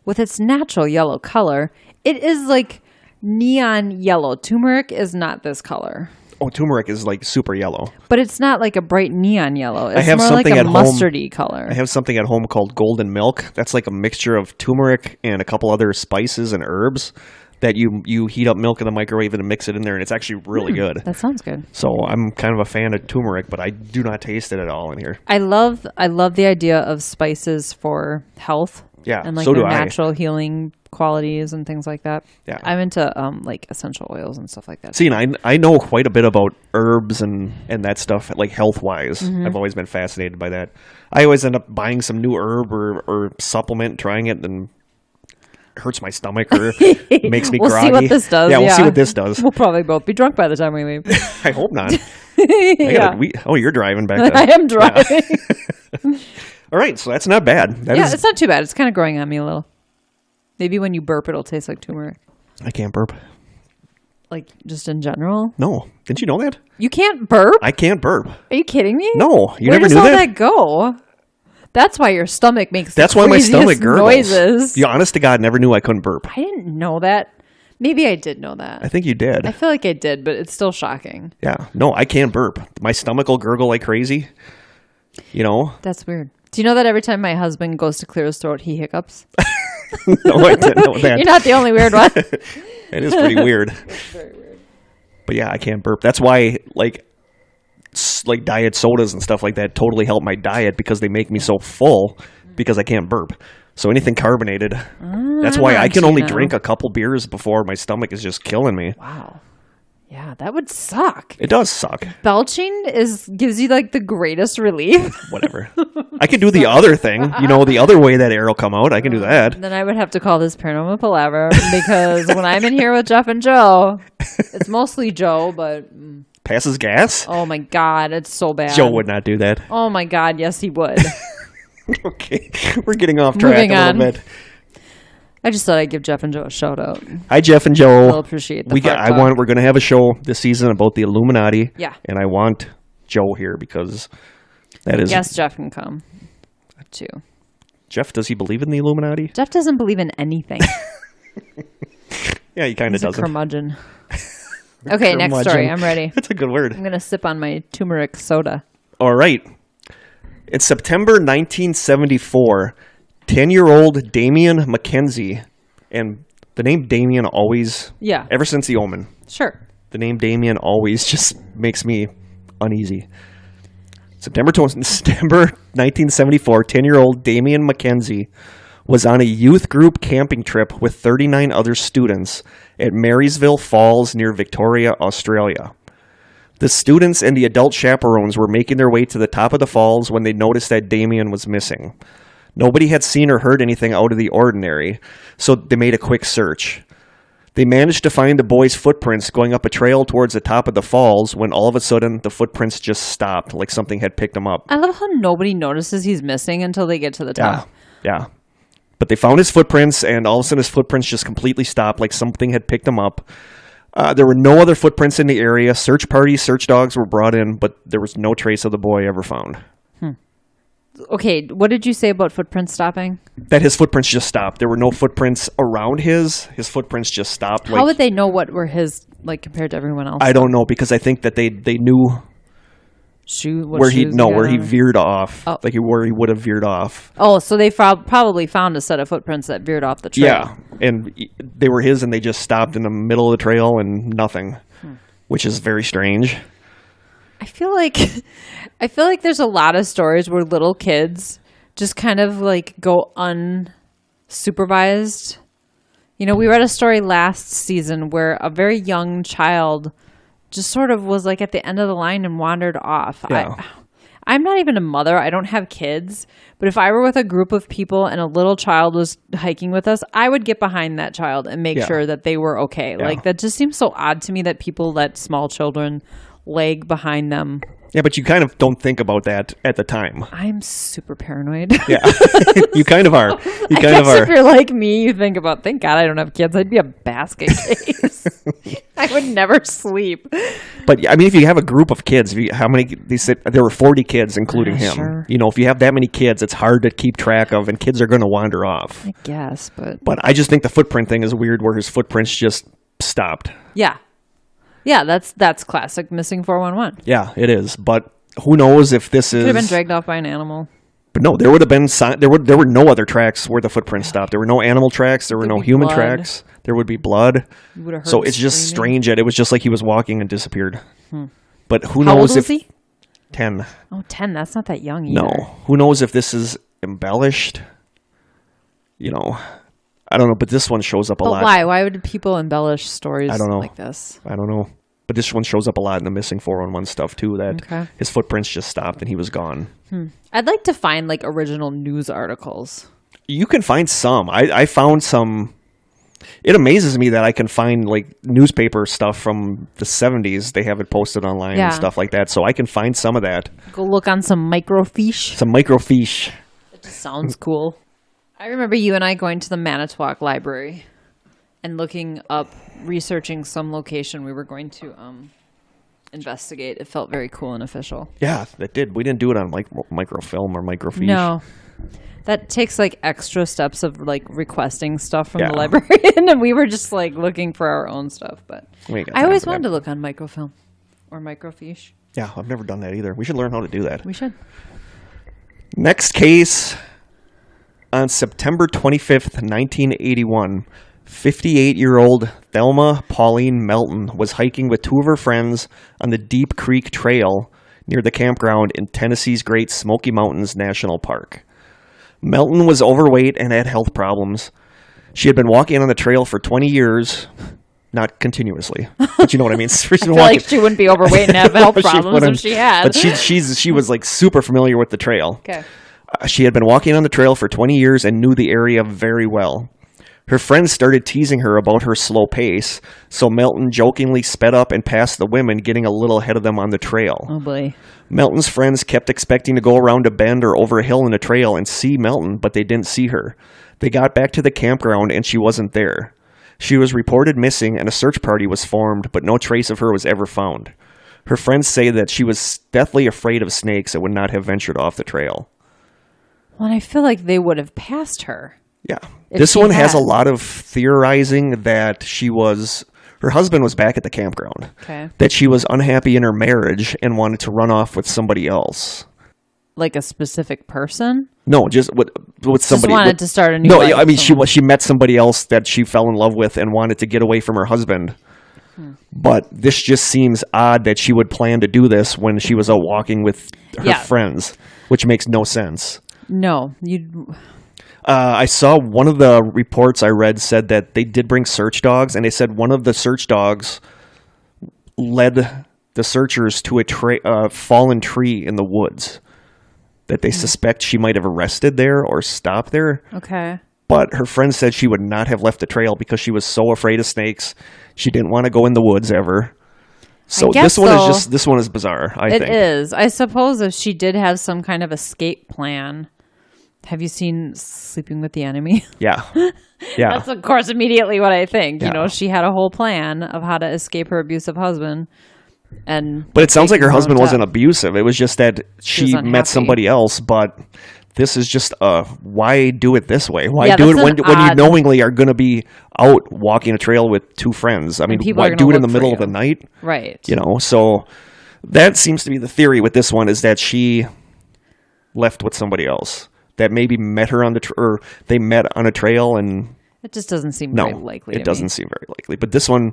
With its natural yellow color, it is like neon yellow. Turmeric is not this color. Oh, turmeric is like super yellow. But it's not like a bright neon yellow. It's have more like something a at home- mustardy color. I have something at home called golden milk. That's like a mixture of turmeric and a couple other spices and herbs that you heat up milk in the microwave and mix it in there, and it's actually really good. That sounds good. So I'm kind of a fan of turmeric, but I do not taste it at all in here. I love the idea of spices for health. Yeah, and like so do their I. natural healing qualities and things like that. Yeah. I'm into like essential oils and stuff like that. See, and I know quite a bit about herbs and that stuff, like health-wise. Mm-hmm. I've always been fascinated by that. I always end up buying some new herb or supplement, trying it, and it hurts my stomach or makes me We'll groggy. see what this does. Yeah, we'll see what this does. We'll probably both be drunk by the time we leave. I hope not. Yeah. You're driving back there. I am driving. All right, so that's not bad. That is- It's not too bad. It's kind of growing on me a little. Maybe when you burp, it'll taste like turmeric. I can't burp. Like just in general. No. Didn't you know that? You can't burp? I can't burp. Are you kidding me? No. You Where never does knew all that? that go? That's why your stomach makes That's why my stomach craziest gurgles. noises. You honest to God never knew I couldn't burp. I didn't know that. Maybe I did know that. I think you did. I feel like I did, but it's still shocking. Yeah. No, I can't burp. My stomach will gurgle like crazy. You know? That's weird. Do you know that every time my husband goes to clear his throat, he hiccups? No, I didn't know that. You're not the only weird one. It is pretty weird. It's very weird. But yeah, I can't burp. That's why, like diet sodas and stuff like that totally help my diet because they make me so full because I can't burp. So anything carbonated, that's why I can only drink a couple beers before my stomach is just killing me. Wow. Yeah, that would suck. It does suck. Belching gives you like the greatest relief. Whatever. I can do the other thing. You know, the other way that air will come out. I can do that. Then I would have to call this paranormal palaver because when I'm in here with Jeff and Joe, it's mostly Joe, but... Passes gas? Oh my God, it's so bad. Joe would not do that. Oh my God, yes he would. Okay, we're getting off track Moving a on. little bit. I just thought I'd give Jeff and Joe a shout out. Hi, Jeff and Joe. I'll appreciate the We're going to have a show this season about the Illuminati. Yeah. And I want Joe here because that is... Yes, Jeff can come too. Jeff, does he believe in the Illuminati? Jeff doesn't believe in anything. Yeah, he kind of He's a doesn't. curmudgeon. Okay, next story. I'm ready. That's a good word. I'm going to sip on my turmeric soda. All right. In September 1974, 10-year-old Damien Mackenzie, and the name Damien always, ever since The Omen, Sure. the name Damien always just makes me uneasy. September 1974, 10-year-old Damien Mackenzie was on a youth group camping trip with 39 other students at Marysville Falls near Victoria, Australia. The students and the adult chaperones were making their way to the top of the falls when they noticed that Damien was missing. Nobody had seen or heard anything out of the ordinary, so they made a quick search. They managed to find the boy's footprints going up a trail towards the top of the falls when all of a sudden the footprints just stopped, like something had picked them up. I love how nobody notices he's missing until they get to the top. Yeah. But they found his footprints, and all of a sudden his footprints just completely stopped, like something had picked them up. There were no other footprints in the area. Search parties, search dogs were brought in, but there was no trace of the boy ever found. Okay, what did you say about footprints stopping? That his footprints just stopped. There were no footprints around his. His footprints just stopped. How would they know what were his, like, compared to everyone else? I don't know, because I think that they knew where he veered off, where he would have veered off. Oh, so they probably found a set of footprints that veered off the trail. Yeah, and they were his, and they just stopped in the middle of the trail and nothing, which is very strange. I feel like there's a lot of stories where little kids just kind of like go unsupervised. You know, we read a story last season where a very young child just sort of was like at the end of the line and wandered off. Yeah. I'm not even a mother. I don't have kids. But if I were with a group of people and a little child was hiking with us, I would get behind that child and make sure that they were okay. Yeah. Like, that just seems so odd to me that people let small children lag behind them. Yeah, but you kind of don't think about that at the time. I'm super paranoid. Yeah, you kind of are. You I kind of guess are. if you're like me, you think about, thank God I don't have kids. I'd be a basket case. I would never sleep. But I mean, if you have a group of kids, how many? They said there were 40 kids, including him. Sure. You know, if you have that many kids, it's hard to keep track of, and kids are going to wander off. I guess, but I just think the footprint thing is weird, where his footprints just stopped. Yeah. Yeah, that's classic missing 411. Yeah, it is. But who knows if this is... Could have been dragged off by an animal. But no, there would have been... There were no other tracks where the footprints stopped. There were no animal tracks. There were no human tracks. There would be blood. So it's just strange that it was just like he was walking and disappeared. But who knows How old if... was he? 10. Oh, 10. That's not that young either. No. Who knows if this is embellished? You know... I don't know, but this one shows up a lot. But why? Why would people embellish stories I don't know. like this? I don't know. But this one shows up a lot in the missing 411 stuff, too, that his footprints just stopped and he was gone. I'd like to find, like, original news articles. You can find some. I found some. It amazes me that I can find, like, newspaper stuff from the 70s. They have it posted online and stuff like that. So I can find some of that. Go look on some microfiche. Some microfiche. It just sounds cool. I remember you and I going to the Manitowoc Library and looking up, researching some location we were going to investigate. It felt very cool and official. Yeah, that did. We didn't do it on microfilm or microfiche. No. That takes like extra steps of like requesting stuff from the librarian, and we were just like looking for our own stuff. But I always wanted to look on microfilm or microfiche. Yeah, I've never done that either. We should learn how to do that. We should. Next case, on September 25th, 1981, 58-year-old Thelma Pauline Melton was hiking with two of her friends on the Deep Creek Trail near the campground in Tennessee's Great Smoky Mountains National Park. Melton was overweight and had health problems. She had been walking on the trail for 20 years, not continuously, but you know what I mean. I feel like she wouldn't be overweight and have health problems if she had. But she was like super familiar with the trail. Okay. She had been walking on the trail for 20 years and knew the area very well. Her friends started teasing her about her slow pace, so Melton jokingly sped up and passed the women, getting a little ahead of them on the trail. Oh, boy. Melton's friends kept expecting to go around a bend or over a hill in the trail and see Melton, but they didn't see her. They got back to the campground and she wasn't there. She was reported missing and a search party was formed, but no trace of her was ever found. Her friends say that she was deathly afraid of snakes and would not have ventured off the trail. Well, I feel like they would have passed her. Yeah. This one has a lot of theorizing that her husband was back at the campground. Okay. That she was unhappy in her marriage and wanted to run off with somebody else. Like a specific person? No, just with somebody. Just wanted to start a new life. No, I mean, she met somebody else that she fell in love with and wanted to get away from her husband. But this just seems odd that she would plan to do this when she was out walking with her friends, which makes no sense. No, I saw one of the reports I read said that they did bring search dogs, and they said one of the search dogs led the searchers to a fallen tree in the woods that they suspect she might have arrested there or stopped there. Okay. But her friend said she would not have left the trail because she was so afraid of snakes. She didn't want to go in the woods ever. So this one is bizarre, I think. It is. I suppose if she did have some kind of escape plan. Have you seen Sleeping with the Enemy? Yeah. Yeah. That's, of course, immediately what I think. Yeah. You know, she had a whole plan of how to escape her abusive husband. But it sounds like her husband wasn't abusive. It was just that she met somebody else. But this is just, why do it this way? Why do it when you knowingly are going to be out walking a trail with two friends? I mean, why do it in the middle of the night? Right. You know, so that seems to be the theory with this one, is that she left with somebody else. That maybe met her on or they met on a trail, and it just doesn't seem very likely. It doesn't seem very likely. But this one,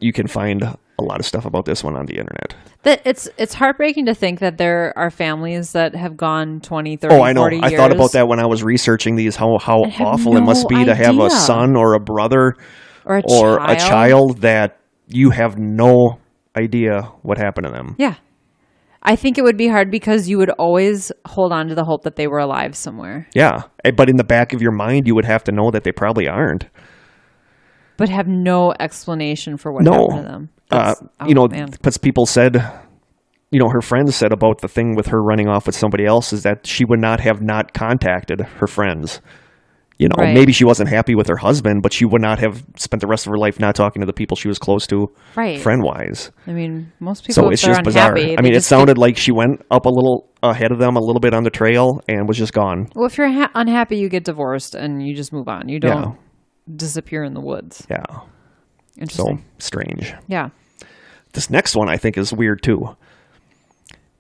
you can find a lot of stuff about this one on the internet. It's heartbreaking to think that there are families that have gone 20, 30, 40 years. Oh, I know. I thought about that when I was researching these, how awful it must be to have a son or a brother or a child that you have no idea what happened to them. Yeah. I think it would be hard because you would always hold on to the hope that they were alive somewhere. Yeah. But in the back of your mind, you would have to know that they probably aren't. But have no explanation for what happened to them. Because people said, her friends said about the thing with her running off with somebody else is that she would not have not contacted her friends. Maybe she wasn't happy with her husband, but she would not have spent the rest of her life not talking to the people she was close to, friend-wise. I mean, most people, so it's just bizarre. I mean, it sounded like she went up a little ahead of them, a little bit on the trail, and was just gone. Well, if you're unhappy, you get divorced, and you just move on. You don't disappear in the woods. Yeah. Interesting. So strange. Yeah. This next one, I think, is weird, too.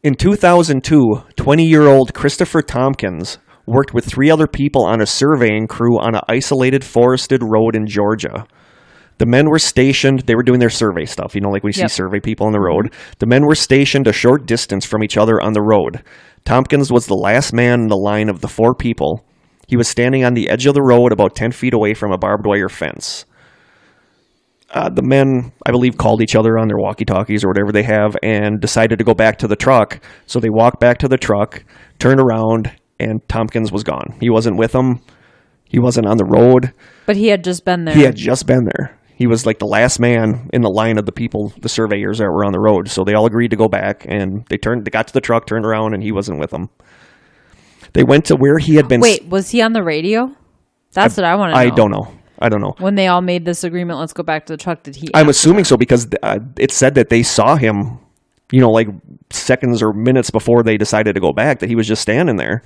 In 2002, 20-year-old Christopher Tompkins worked with 3 other people on a surveying crew on an isolated forested road in Georgia. The men were stationed, they were doing their survey stuff, like we see survey people on the road. The men were stationed a short distance from each other on the road. Tompkins was the last man in the line of the 4 people. He was standing on the edge of the road about 10 feet away from a barbed wire fence. The men, I believe, called each other on their walkie-talkies or whatever they have and decided to go back to the truck. So they walked back to the truck, turned around, and Tompkins was gone. He wasn't with them. He wasn't on the road. But he had just been there. He had just been there. He was like the last man in the line of the people, the surveyors that were on the road. So they all agreed to go back, and they got to the truck, turned around, and he wasn't with them. They went to where he had been. Wait, was he on the radio? That's what I want to know. I don't know. When they all made this agreement, let's go back to the truck, did he? I'm assuming so because it said that they saw him like seconds or minutes before they decided to go back, that he was just standing there.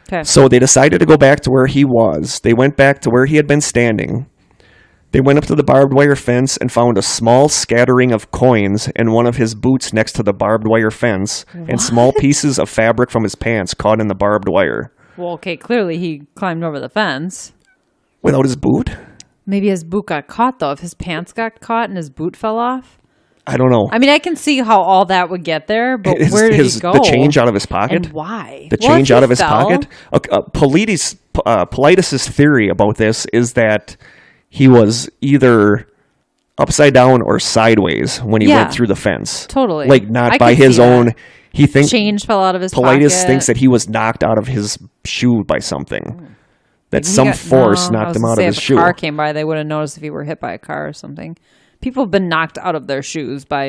Okay. So they decided to go back to where he was. They went back to where he had been standing. They went up to the barbed wire fence and found a small scattering of coins in one of his boots next to the barbed wire fence, and small pieces of fabric from his pants caught in the barbed wire. Well, okay, clearly he climbed over the fence. Without his boot? Maybe his boot got caught, though. If his pants got caught and his boot fell off. I don't know. I mean, I can see how all that would get there, but where did he go? The change out of his pocket? And why? The change out of his pocket? Paulides' theory about this is that he was either upside down or sideways when he went through the fence. Totally. Like, not by his own... He thinks change fell out of his pocket. Paulides thinks that he was knocked out of his shoe by something. That some force knocked him out of his shoe. If a car came by, they would have noticed if he were hit by a car or something. People have been knocked out of their shoes by,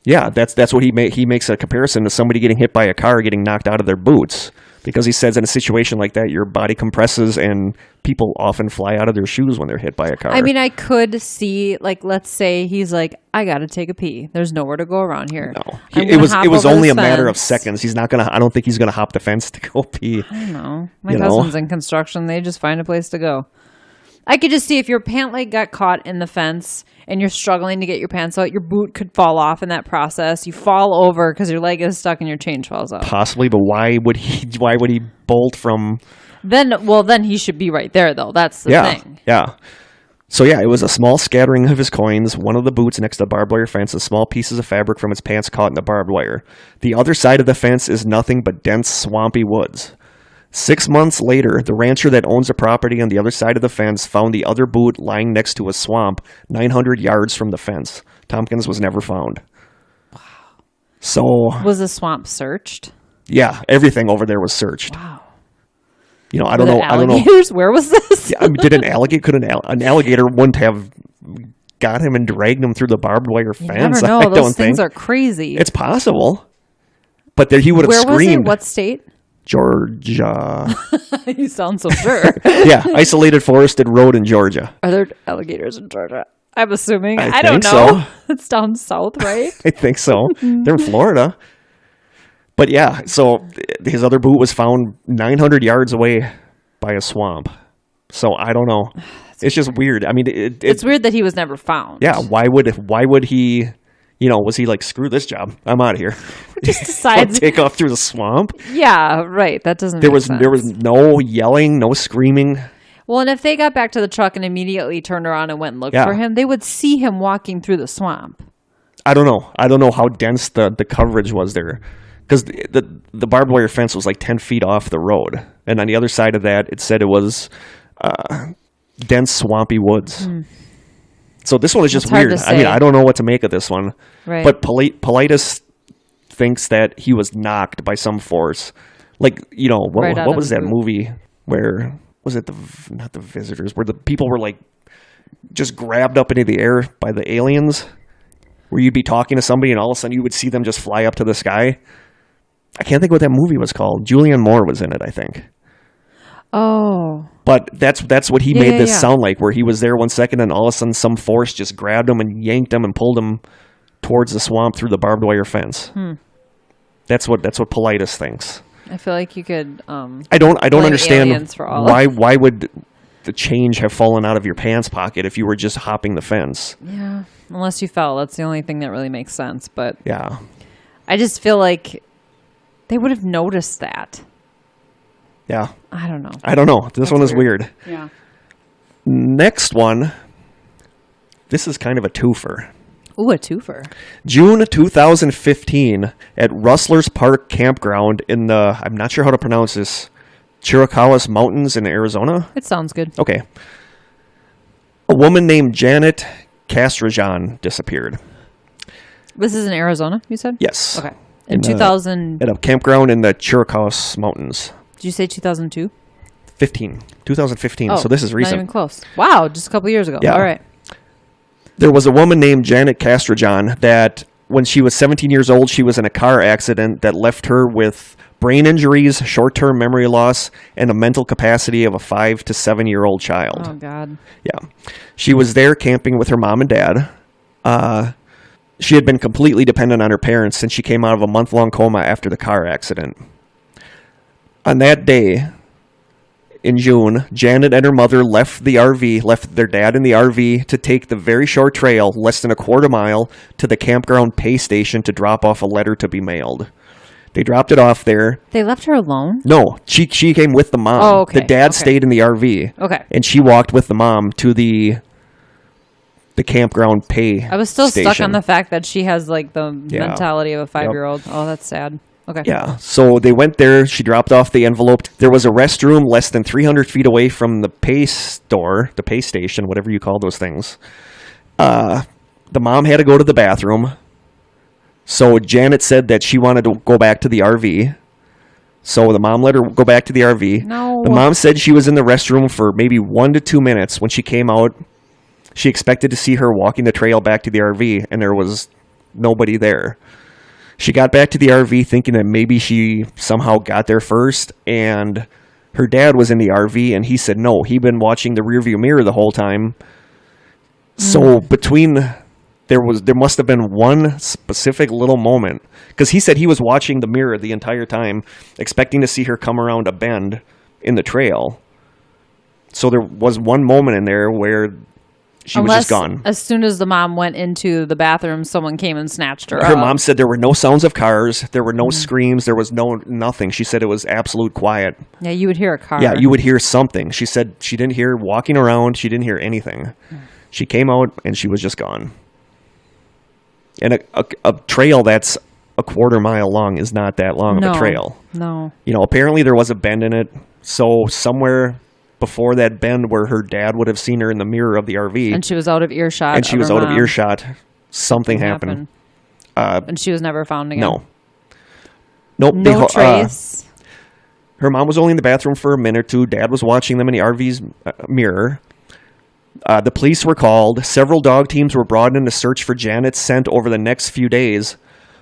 Yeah, that's what he makes a comparison to somebody getting hit by a car getting knocked out of their boots. Because he says in a situation like that, your body compresses and people often fly out of their shoes when they're hit by a car. I mean, I could see, like, let's say he's like, I got to take a pee. There's nowhere to go around here. No. It was only a matter of seconds. I don't think he's going to hop the fence to go pee. I don't know. My cousin's in construction. They just find a place to go. I could just see if your pant leg got caught in the fence and you're struggling to get your pants out, your boot could fall off in that process. You fall over because your leg is stuck and your chain falls out. Possibly, but why would he bolt from? Then he should be right there, though. That's the thing. Yeah. So yeah, it was a small scattering of his coins, one of the boots next to the barbed wire fence, and small pieces of fabric from his pants caught in the barbed wire. The other side of the fence is nothing but dense, swampy woods. 6 months later, the rancher that owns the property on the other side of the fence found the other boot lying next to a swamp 900 yards from the fence. Tompkins was never found. Wow. So... Was the swamp searched? Yeah, everything over there was searched. Wow. I don't know. Alligators? Where was this? Yeah, I mean, an alligator wouldn't have got him and dragged him through the barbed wire fence? You never know. Those things are crazy. It's possible. But he would have screamed. Where was it? What state? Georgia. You sound so sure. Yeah, isolated forested road in Georgia. Are there alligators in Georgia? I'm assuming. I think don't know. So. It's down south, right? I think so. They're in Florida. But yeah, so his other boot was found 900 yards away by a swamp. So I don't know. It's just weird. I mean, it's weird that he was never found. Yeah, why would he... was he like, screw this job? I'm out of here. Just decides take off through the swamp. Yeah, right. That doesn't. There was no yelling, no screaming. Well, and if they got back to the truck and immediately turned around and went and looked for him, they would see him walking through the swamp. I don't know. I don't know how dense the coverage was there, because the barbed wire fence was like 10 feet off the road, and on the other side of that, it said it was dense, swampy woods. So this one is just weird. I mean, I don't know what to make of this one. Right. But Paulides thinks that he was knocked by some force. Like, what was that movie where, was it not The Visitors, where the people were like just grabbed up into the air by the aliens? Where you'd be talking to somebody and all of a sudden you would see them just fly up to the sky. I can't think what that movie was called. Julianne Moore was in it, I think. Oh. But that's what he made this sound like, where he was there 1 second and all of a sudden some force just grabbed him and yanked him and pulled him towards the swamp through the barbed wire fence. That's what Paulides thinks. I feel like you could I don't understand why would the change have fallen out of your pants pocket if you were just hopping the fence. Yeah. Unless you fell. That's the only thing that really makes sense. But yeah. I just feel like they would have noticed that. Yeah. I don't know. This one is weird. Yeah. Next one. This is kind of a twofer. Ooh, a twofer. June 2015 at Rustlers Park Campground in the, I'm not sure how to pronounce this, Chiricahuas Mountains in Arizona. It sounds good. Okay. A woman named Janet Castrajan disappeared. This is in Arizona, you said? Yes. Okay. In 2000... At a campground in the Chiricahuas Mountains. Did you say 2002? 2015. So this is recent. Not even close. Wow, just a couple years ago. Yeah. All right. There was a woman named Janet Castrajan that when she was 17 years old, she was in a car accident that left her with brain injuries, short-term memory loss, and a mental capacity of a 5 to 7-year-old child. Oh, God. Yeah. She was there camping with her mom and dad. She had been completely dependent on her parents since she came out of a month-long coma after the car accident. On that day, in June, Janet and her mother left their dad in the RV to take the very short trail, less than a quarter mile, to the campground pay station to drop off a letter to be mailed. They dropped it off there. They left her alone? No, she came with the mom. Oh, okay. The dad stayed in the RV. Okay. And she walked with the mom to the campground pay I was still station. stuck on the fact that she has like the mentality of a 5-year-old. Yep. Oh, that's sad. Okay. Yeah. So they went there. She dropped off the envelope. There was a restroom less than 300 feet away from the pay store, the pay station, whatever you call those things. The mom had to go to the bathroom. So Janet said that she wanted to go back to the RV. So the mom let her go back to the RV. No. The mom said she was in the restroom for maybe 1 to 2 minutes. When she came out, she expected to see her walking the trail back to the RV, and there was nobody there. She got back to the RV thinking that maybe she somehow got there first, and her dad was in the RV, and he said no, he'd been watching the rearview mirror the whole time. So there must have been one specific little moment, because he said he was watching the mirror the entire time, expecting to see her come around a bend in the trail. So there was one moment in there where she was just gone. As soon as the mom went into the bathroom, someone came and snatched her Her up. mom said there were no sounds of cars. There were no screams. There was nothing. She said it was absolute quiet. Yeah, you would hear a car. Yeah, you would hear something. She said she didn't hear walking around. She didn't hear anything. She came out and she was just gone. And a trail that's a quarter mile long is not that long of a trail. No. You know, apparently there was a bend in it. So somewhere before that bend where her dad would have seen her in the mirror of the RV. And she was out of earshot. And she was out of earshot. Something happened. And she was never found again. No. Nope. No trace. Her mom was only in the bathroom for a minute or two. Dad was watching them in the RV's mirror. The police were called. Several dog teams were brought in to search for Janet's scent over the next few days.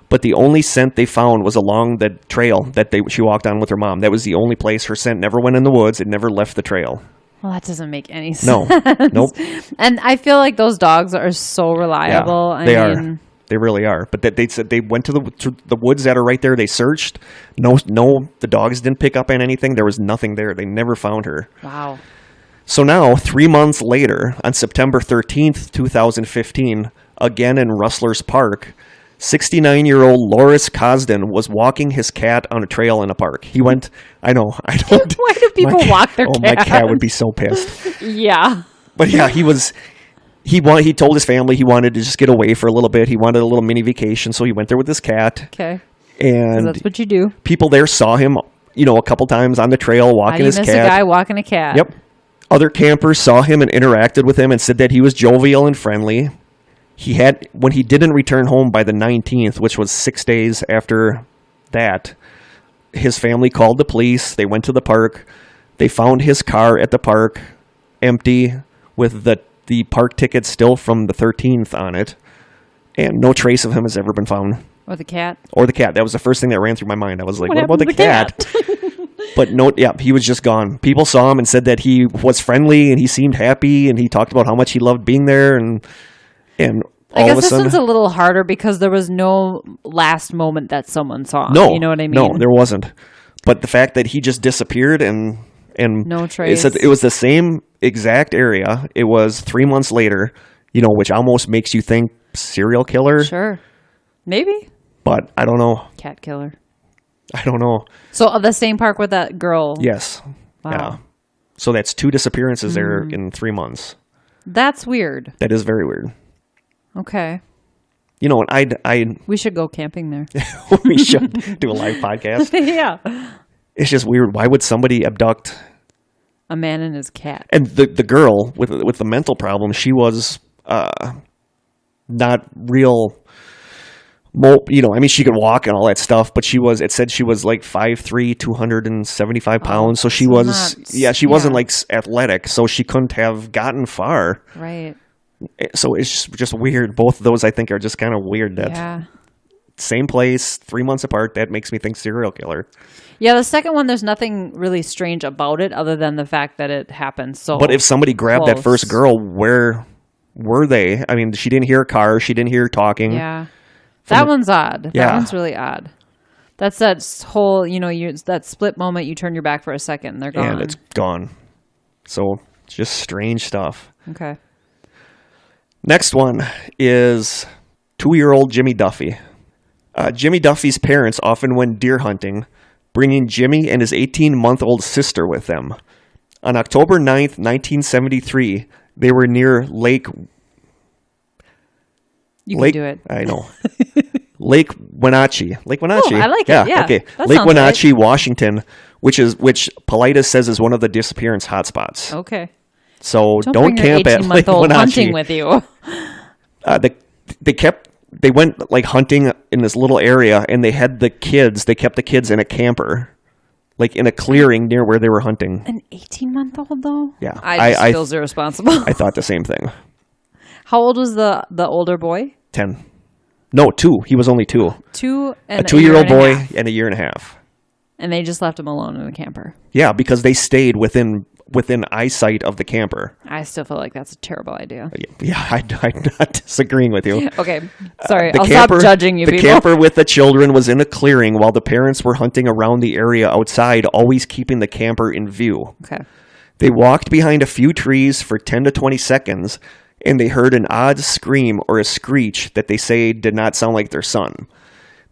But the only scent they found was along the trail that she walked on with her mom. That was the only place. Her scent never went in the woods. It never left the trail. Well, that doesn't make any sense. No. Nope. And I feel like those dogs are so reliable. Yeah, they are. They really are. But they said they went to the woods that are right there. They searched. No, the dogs didn't pick up on anything. There was nothing there. They never found her. Wow. So now, 3 months later, on September 13th, 2015, again in Rustlers Park, 69-year-old Loris Cosden was walking his cat on a trail in a park. He went, I know, I don't. Why do people walk their cat? Oh, my cat would be so pissed. Yeah. But yeah, he told his family he wanted to just get away for a little bit. He wanted a little mini vacation, so he went there with his cat. Okay. And that's what you do. People there saw him, a couple times on the trail walking his cat. How do you miss a guy walking a cat? Yep. Other campers saw him and interacted with him and said that he was jovial and friendly. When he didn't return home by the 19th, which was 6 days after that, his family called the police. They went to the park. They found his car at the park, empty, with the park ticket still from the 13th on it. And no trace of him has ever been found. Or the cat? Or the cat. That was the first thing that ran through my mind. I was like, what about the cat? But no, yeah, he was just gone. People saw him and said that he was friendly and he seemed happy and he talked about how much he loved being there and I guess this one's a little harder because there was no last moment that someone saw. No, you know what I mean? No, there wasn't. But the fact that he just disappeared and no trace. It was the same exact area. It was 3 months later, which almost makes you think serial killer. Sure, maybe. But I don't know. Cat killer. I don't know. So of the same park with that girl. Yes. Wow. Yeah. So that's 2 disappearances there in 3 months. That's weird. That is very weird. Okay. And we should go camping there. We should do a live podcast. Yeah. It's just weird. Why would somebody abduct a man and his cat? And the girl with the mental problem, she was not real. She could walk and all that stuff, but it said she was like 5'3", 275 pounds. So she wasn't like athletic, so she couldn't have gotten far. Right. So it's just weird. Both of those, I think, are just kind of weird. That same place, 3 months apart, that makes me think serial killer. Yeah, the second one, there's nothing really strange about it other than the fact that it happened so But if somebody grabbed that first girl, where were they? I mean, she didn't hear a car. She didn't hear talking. Yeah. That one's odd. Yeah. That one's really odd. That's that whole, that split moment. You turn your back for a second and they're gone. And it's gone. So it's just strange stuff. Okay. Next one is 2-year-old Jimmy Duffy. Jimmy Duffy's parents often went deer hunting, bringing Jimmy and his 18-month-old sister with them. On October 9th, 1973, they were near Lake... You can do it. I know. Lake Wenatchee. Lake Wenatchee. Oh, I like it. Yeah. Okay. That Lake sounds Wenatchee, Washington, which Paulides says is one of the disappearance hotspots. Okay. So don't bring your camp at Lake 18-month-old Wenatchee. hunting with you. They went like hunting in this little area, and they kept the kids in a camper, like in a clearing near where they were hunting. An 18-month-old though? Yeah. I just feels irresponsible. I thought the same thing. How old was the older boy? 10. No, 2. He was only 2. 2 and a 2-year-old boy half. and a year and a half. And they just left him alone in the camper. Yeah, because they stayed within eyesight of the camper. I still feel like that's a terrible idea. Yeah, I'm not disagreeing with you. Okay, sorry. The I'll camper, stop judging you the people. camper with the children was in a clearing while the parents were hunting around the area outside, always keeping the camper in view. Okay. They walked behind a few trees for 10 to 20 seconds, and they heard an odd scream or a screech that they say did not sound like their son.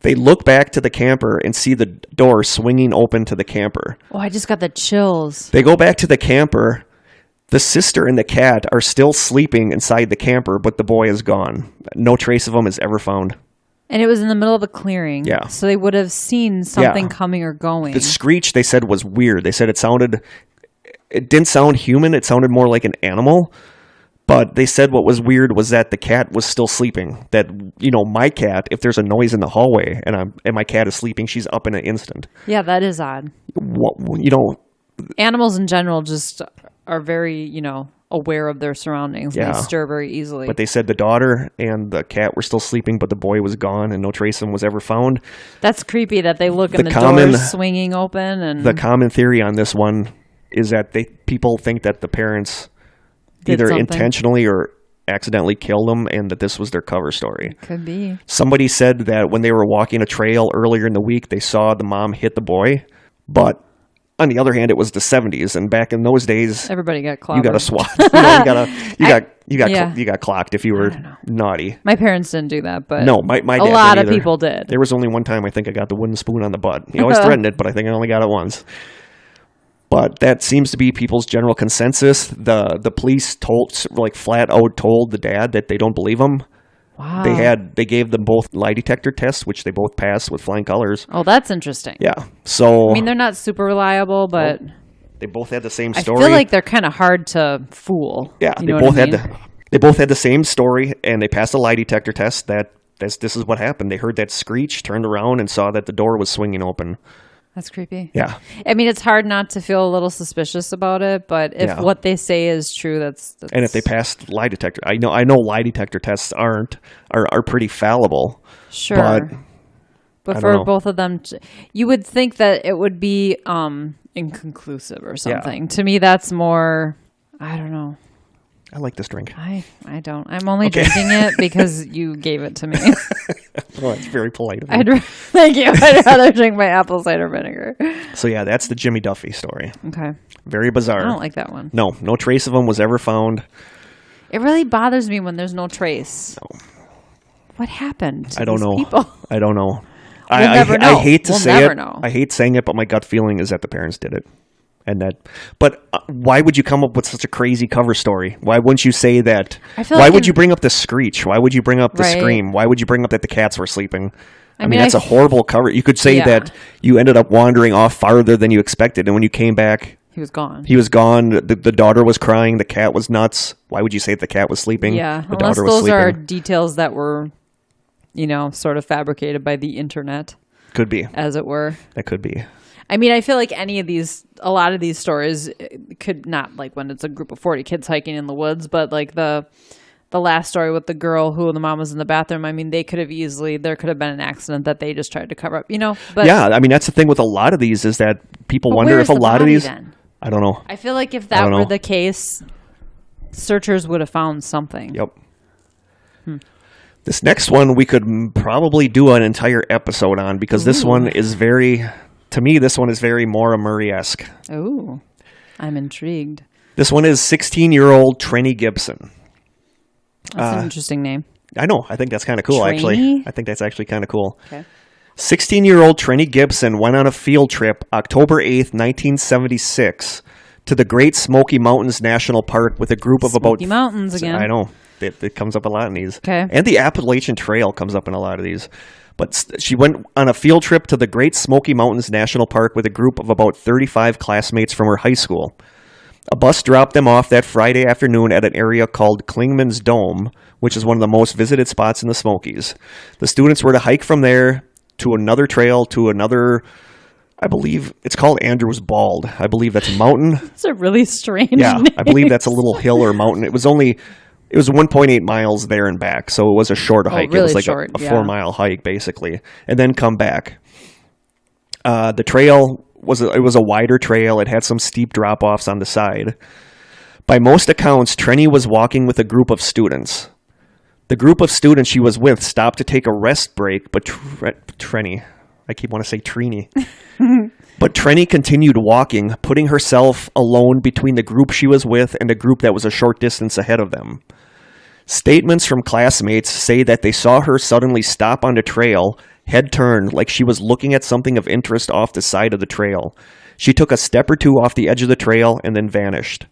They look back to the camper and see the door swinging open to the camper. Oh, I just got the chills. They go back to the camper. The sister and the cat are still sleeping inside the camper, but the boy is gone. No trace of him is ever found. And it was in the middle of a clearing. Yeah. So they would have seen something coming or going. The screech, they said, was weird. They said it didn't sound human. It sounded more like an animal. But they said what was weird was that the cat was still sleeping. That, my cat, if there's a noise in the hallway and my cat is sleeping, she's up in an instant. Yeah, that is odd. Animals in general just are very, aware of their surroundings. Yeah. They stir very easily. But they said the daughter and the cat were still sleeping, but the boy was gone and no trace of him was ever found. That's creepy that they look and the door's swinging open. And the common theory on this one is that people think that the parents either intentionally or accidentally killed them and that this was their cover story. Could be. Somebody said that when they were walking a trail earlier in the week, they saw the mom hit the boy. But on the other hand, it was the 70s, and back in those days, everybody got clobbered. You got a swat. You got clocked if you were naughty. My parents didn't do that, but no, my dad a lot of either. people did. There was only one time I think I got the wooden spoon on the butt. He always threatened it, but I think I only got it once. But that seems to be people's general consensus. The police flat out told the dad that they don't believe him. Wow. They gave them both lie detector tests, which they both passed with flying colors. Oh, that's interesting. Yeah. So I mean, they're not super reliable, but they both had the same story. I feel like they're kind of hard to fool. Yeah, they both had the same story, and they passed a lie detector test. This is what happened. They heard that screech, turned around, and saw that the door was swinging open. That's creepy. Yeah. I mean, it's hard not to feel a little suspicious about it, but if what they say is true, that's... And if they passed lie detector... I know lie detector tests are pretty fallible. Sure. But for both of them, you would think that it would be inconclusive or something. Yeah. To me, that's more... I don't know. I like this drink. I don't. I'm only drinking it because you gave it to me. Well, that's very polite of you. Thank you. I'd rather drink my apple cider vinegar. So yeah, that's the Jimmy Duffy story. Okay. Very bizarre. I don't like that one. No trace of him was ever found. It really bothers me when there's no trace. No. What happened to these people? I don't know. We'll never know. I hate to say it. Know. I hate saying it, but my gut feeling is that the parents did it. But why would you come up with such a crazy cover story? Why wouldn't you say that? Why would you bring up the screech? Why would you bring up the scream? Why would you bring up that the cats were sleeping? I mean, that's a horrible cover. You could say that you ended up wandering off farther than you expected, and when you came back, he was gone. The daughter was crying. The cat was nuts. Why would you say the cat was sleeping? Yeah, the daughter was those sleeping. Are details that were, sort of fabricated by the internet. Could be, as it were. That could be. I mean, I feel like a lot of these stories could not, like when it's a group of 40 kids hiking in the woods, but like the last story with the girl who the mom was in the bathroom, I mean, there could have been an accident that they just tried to cover up, But yeah, I mean, that's the thing with a lot of these is that people wonder if a lot of these... Then? I don't know. I feel like if that were the case, searchers would have found something. Yep. This next one we could probably do an entire episode on because this one is to me, this one is very Maura Murray-esque. Oh, I'm intrigued. This one is 16-year-old Trenee Gibson. That's an interesting name. I know. I think that's kind of cool, actually. Trenee? I think that's actually kind of cool. Okay. 16-year-old Trenee Gibson went on a field trip October 8th, 1976, to the Great Smoky Mountains National Park with a group of Smoky Mountains again. I know. It comes up a lot in these. Okay. And the Appalachian Trail comes up in a lot of these. But she went on a field trip to the Great Smoky Mountains National Park with a group of about 35 classmates from her high school. A bus dropped them off that Friday afternoon at an area called Klingman's Dome, which is one of the most visited spots in the Smokies. The students were to hike from there to another trail to another, I believe it's called Andrews Bald. I believe that's a mountain. It's a really strange name. I believe that's a little hill hill or mountain. It was 1.8 miles there and back, so it was a short hike. Really it was like short, a 4-mile hike, basically, and then come back. The trail was a wider trail. It had some steep drop-offs on the side. By most accounts, Trenee was walking with a group of students. The group of students she was with stopped to take a rest break, but Trenee, I keep wanting to say Trenee. But Trenee continued walking, putting herself alone between the group she was with and a group that was a short distance ahead of them. Statements from classmates say that they saw her suddenly stop on the trail, head turned, like she was looking at something of interest off the side of the trail. She took a step or two off the edge of the trail and then vanished.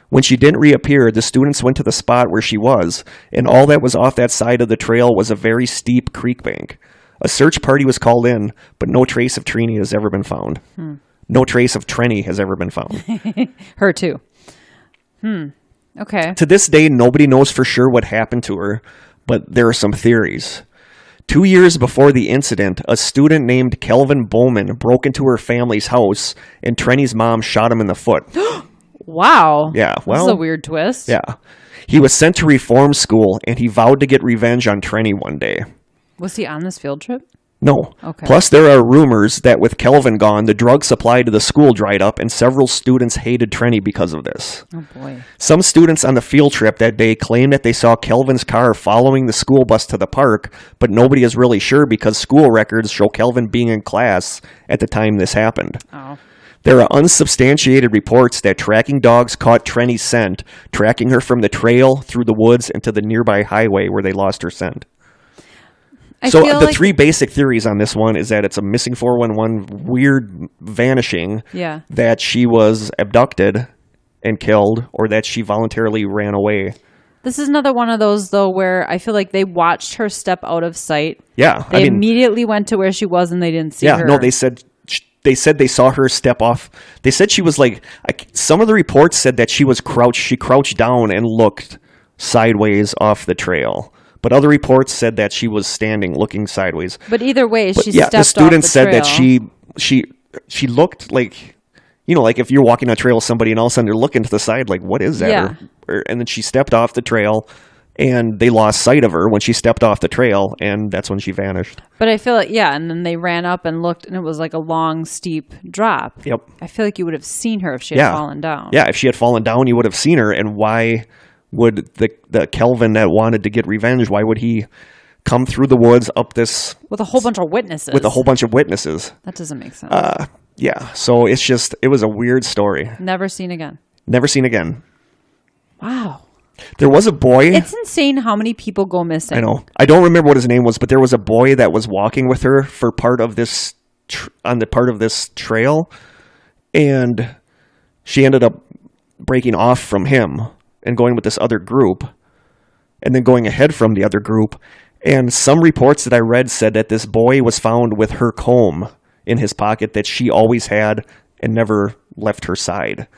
When she didn't reappear, the students went to the spot where she was, and all that was off that side of the trail was a very steep creek bank. A search party was called in, but no trace of Trenee has ever been found. No trace of Trenee has ever been found. Her too. Okay. To this day, nobody knows for sure what happened to her, but there are some theories. 2 years before the incident, a student named Kelvin Bowman broke into her family's house, and Trenee's mom shot him in the foot. Wow. Yeah, well, this is a weird twist. Yeah. He was sent to reform school, and he vowed to get revenge on Trenee one day. Was he on this field trip? No. Okay. Plus, there are rumors that with Kelvin gone, the drug supply to the school dried up, and several students hated Trenee because of this. Oh, boy. Some students on the field trip that day claimed that they saw Kelvin's car following the school bus to the park, but nobody is really sure because school records show Kelvin being in class at the time this happened. Oh. There are unsubstantiated reports that tracking dogs caught Trenee's scent, tracking her from the trail through the woods and to the nearby highway where they lost her scent. So the three basic theories on this one is that it's a missing 411 weird vanishing, that she was abducted and killed, or that she voluntarily ran away. This is another one of those, though, where I feel like they watched her step out of sight. Yeah. They immediately went to where she was and they didn't see her. Yeah, no, they said they saw her step off. They said she was like, some of the reports said that she was crouched. She crouched down and looked sideways off the trail. But other reports said that she was standing, looking sideways. But either way, she stepped off the the students said trail. that she looked like, like if you're walking on a trail with somebody and all of a sudden they're looking to the side, like, what is that? Yeah. And then she stepped off the trail, and they lost sight of her when she stepped off the trail, and that's when she vanished. But I feel like, and then they ran up and looked, and it was like a long, steep drop. Yep. I feel like you would have seen her if she had fallen down. Yeah, if she had fallen down, you would have seen her, and why would the Kelvin that wanted to get revenge, why would he come through the woods up this... With a whole bunch of witnesses. That doesn't make sense. Yeah, so it was a weird story. Never seen again. Wow. There was a boy... It's insane how many people go missing. I know. I don't remember what his name was, but there was a boy that was walking with her for part of this... on the part of this trail, and she ended up breaking off from him and going with this other group, and then going ahead from the other group. And some reports that I read said that this boy was found with her comb in his pocket that she always had and never left her side.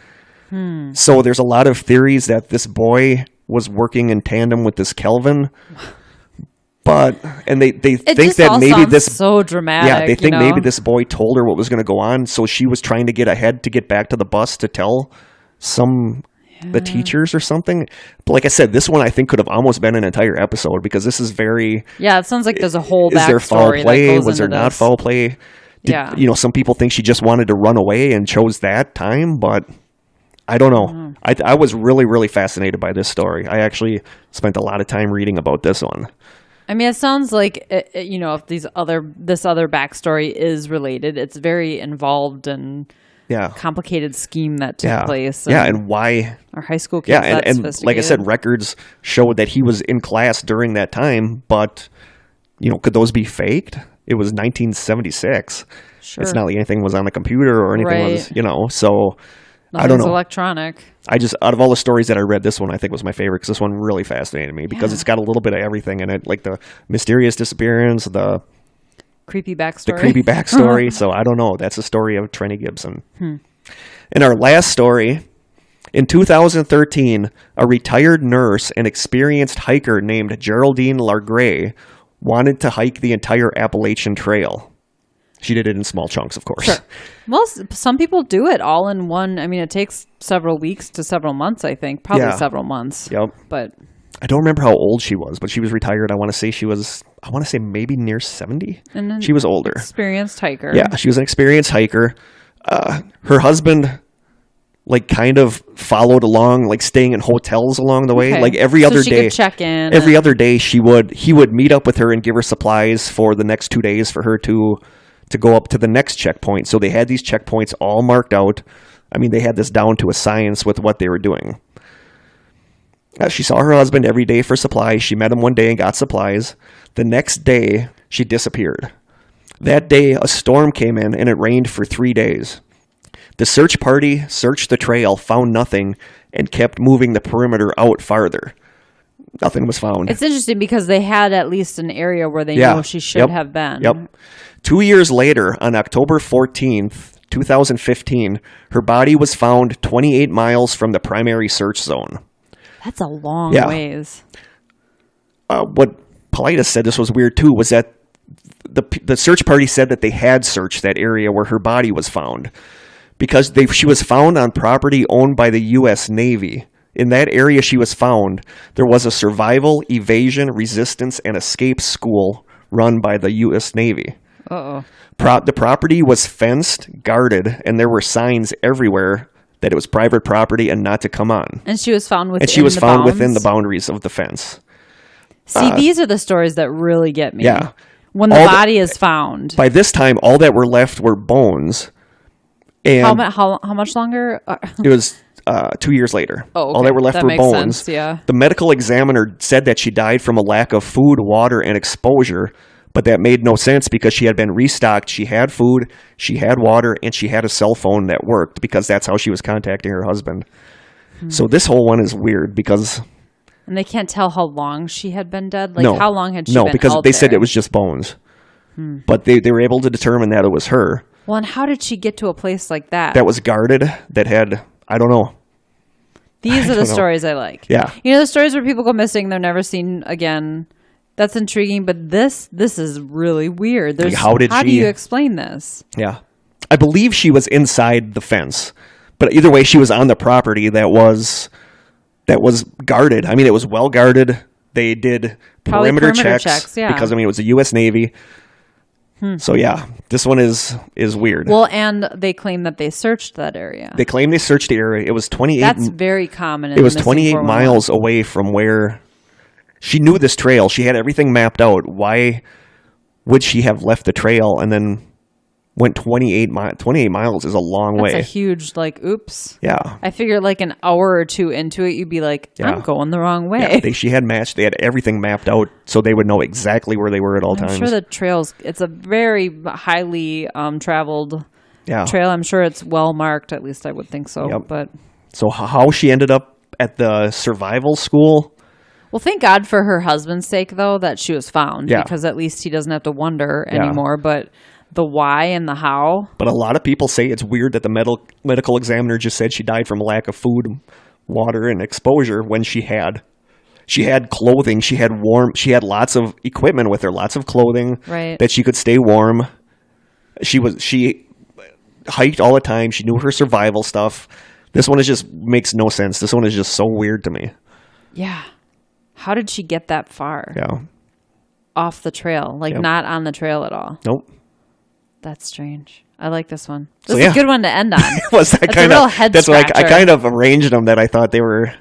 So there's a lot of theories that this boy was working in tandem with this Kelvin. And they think that maybe this so dramatic. Yeah, they think maybe this boy told her what was going to go on, so she was trying to get ahead to get back to the bus to tell the teachers or something. But like I said, this one I think could have almost been an entire episode because this is very... Yeah, it sounds like there's a whole backstory. Is there foul play? Was there not this. foul play? Some people think she just wanted to run away and chose that time, but I don't know. I was really, really fascinated by this story. I actually spent a lot of time reading about this one. I mean, it sounds like, if this other backstory is related, it's very involved and complicated scheme that took place. And why our high school kids and like I said, records showed that he was in class during that time, but could those be faked? It was 1976. Sure. It's not like anything was on the computer or anything was, so nothing's I don't know. Electronic. I just, out of all the stories that I read, this one I think was my favorite because this one really fascinated me because it's got a little bit of everything in it, like the mysterious disappearance, the creepy backstory. So I don't know. That's the story of Trenee Gibson. And our last story, in 2013, a retired nurse and experienced hiker named Geraldine Largray wanted to hike the entire Appalachian Trail. She did it in small chunks, of course. Sure. Well, some people do it all in one. I mean, it takes several weeks to several months, I think. Probably several months. Yep. But I don't remember how old she was, but she was retired. I want to say maybe near 70. And she was older. Experienced hiker. Yeah, she was an experienced hiker. Her husband, kind of followed along, staying in hotels along the way. Okay. Every other she day. Could check in. Every other day, he would meet up with her and give her supplies for the next 2 days for her to go up to the next checkpoint. So they had these checkpoints all marked out. I mean, they had this down to a science with what they were doing. She saw her husband every day for supplies. She met him one day and got supplies. The next day, she disappeared. That day, a storm came in and it rained for 3 days. The search party searched the trail, found nothing, and kept moving the perimeter out farther. Nothing was found. It's interesting because they had at least an area where they know she should have been. Yep. 2 years later, on October 14th, 2015, her body was found 28 miles from the primary search zone. That's a long ways. What Paulides said, this was weird too, was that the search party said that they had searched that area where her body was found because she was found on property owned by the U.S. Navy. In that area she was found, there was a survival, evasion, resistance, and escape school run by the U.S. Navy. Uh-oh. The property was fenced, guarded, and there were signs everywhere that it was private property and not to come on. And she was found within within the boundaries of the fence. See, these are the stories that really get me. Yeah. When the body is found. By this time, all that were left were bones. And how much longer? It was 2 years later. Oh, okay. All that were left were bones. Sense, yeah. The medical examiner said that she died from a lack of food, water, and exposure, but that made no sense because she had been restocked. She had food, she had water, and she had a cell phone that worked because that's how she was contacting her husband. So this whole one is weird because... And they can't tell how long she had been dead? No. How long had she been because held they there? said it was just bones. But they were able to determine that it was her. Well, and how did she get to a place like that? That was guarded, that had... I don't know. These are the stories I like. Yeah. The stories where people go missing, they're never seen again. That's intriguing, but this is really weird. How do you explain this? Yeah. I believe she was inside the fence. But either way, she was on the property that was guarded. I mean, it was well guarded. They did perimeter checks because, it was the U.S. Navy. So, yeah, this one is weird. Well, and they claim that they searched that area. They claim they searched the area. It was 28. That's very common. It was 28 miles away from where she knew this trail. She had everything mapped out. Why would she have left the trail and then went 28 miles? 28 miles is a long way. That's a huge, oops. Yeah. I figured an hour or two into it, you'd be like, I'm going the wrong way. Yeah, she had they had everything mapped out so they would know exactly where they were at all times. I'm sure the trails, it's a very highly traveled trail. I'm sure it's well marked, at least I would think so. Yep. But so how she ended up at the survival school... Well, thank God for her husband's sake, though, that she was found. Yeah. Because at least he doesn't have to wonder anymore. But the why and the how. But a lot of people say it's weird that the medical examiner just said she died from a lack of food, water, and exposure when she had clothing. She had lots of equipment with her, lots of clothing that she could stay warm. She hiked all the time. She knew her survival stuff. This one makes no sense. This one is just so weird to me. Yeah. How did she get that far? Yeah. Off the trail. Not on the trail at all. Nope. That's strange. I like this one. This So, is a good one to end on. Was that a real head that's why I scratcher. kind of arranged them that I thought they were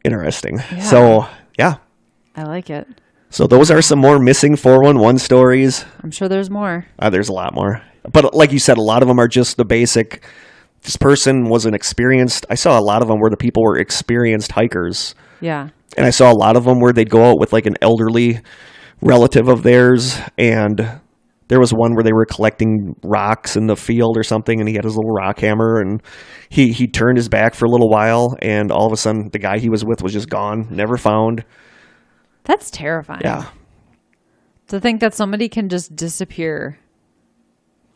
interesting. Yeah. So, yeah. I like it. So those are some more missing 411 stories. I'm sure there's more. There's a lot more. But like you said, a lot of them are just the basic, this person was an experienced, I saw a lot of them where the people were experienced hikers. Yeah. And I saw a lot of them where they'd go out with like an elderly relative of theirs, and there was one where they were collecting rocks in the field or something, and he had his little rock hammer, and he turned his back for a little while, and all of a sudden the guy he was with was just gone, never found. That's terrifying. Yeah. To think that somebody can just disappear.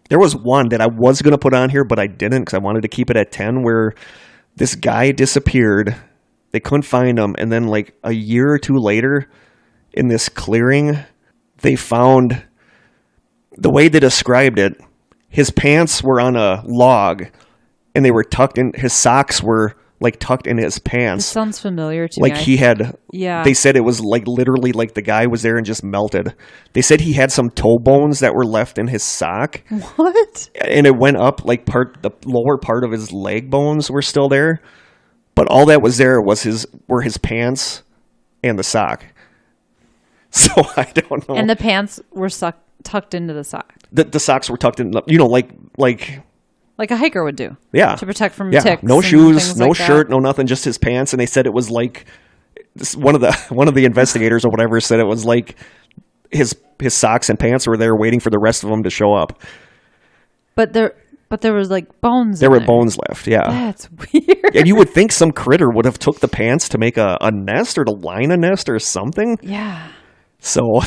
There was one that I was going to put on here, but I didn't because I wanted to keep it at 10, where this guy disappeared. They couldn't find him, and then like a year or two later in this clearing, they found, the way they described it, his pants were on a log, and they were tucked in, his socks were like tucked in his This pants. sounds familiar to me. Like he had, Yeah. they said it was like literally like the guy was there and just melted. They said he had some toe bones that were left in his sock. What? And it went up like the lower part of his leg bones were still there. But all that was there was were his pants and the sock. So I don't know. And the pants were tucked into the sock. The socks were tucked in, you know, like Like a hiker would do. yeah, To protect from yeah. ticks. No and shoes, things no like shirt, that. no nothing, just his pants. And they said it was like one of the investigators or whatever said it was like his socks and pants were there waiting for the rest of them to show up. But there was like bones. There in were bones left. Yeah. That's weird. And you would think some critter would have took the pants to make a nest or to line a nest or something. Yeah. So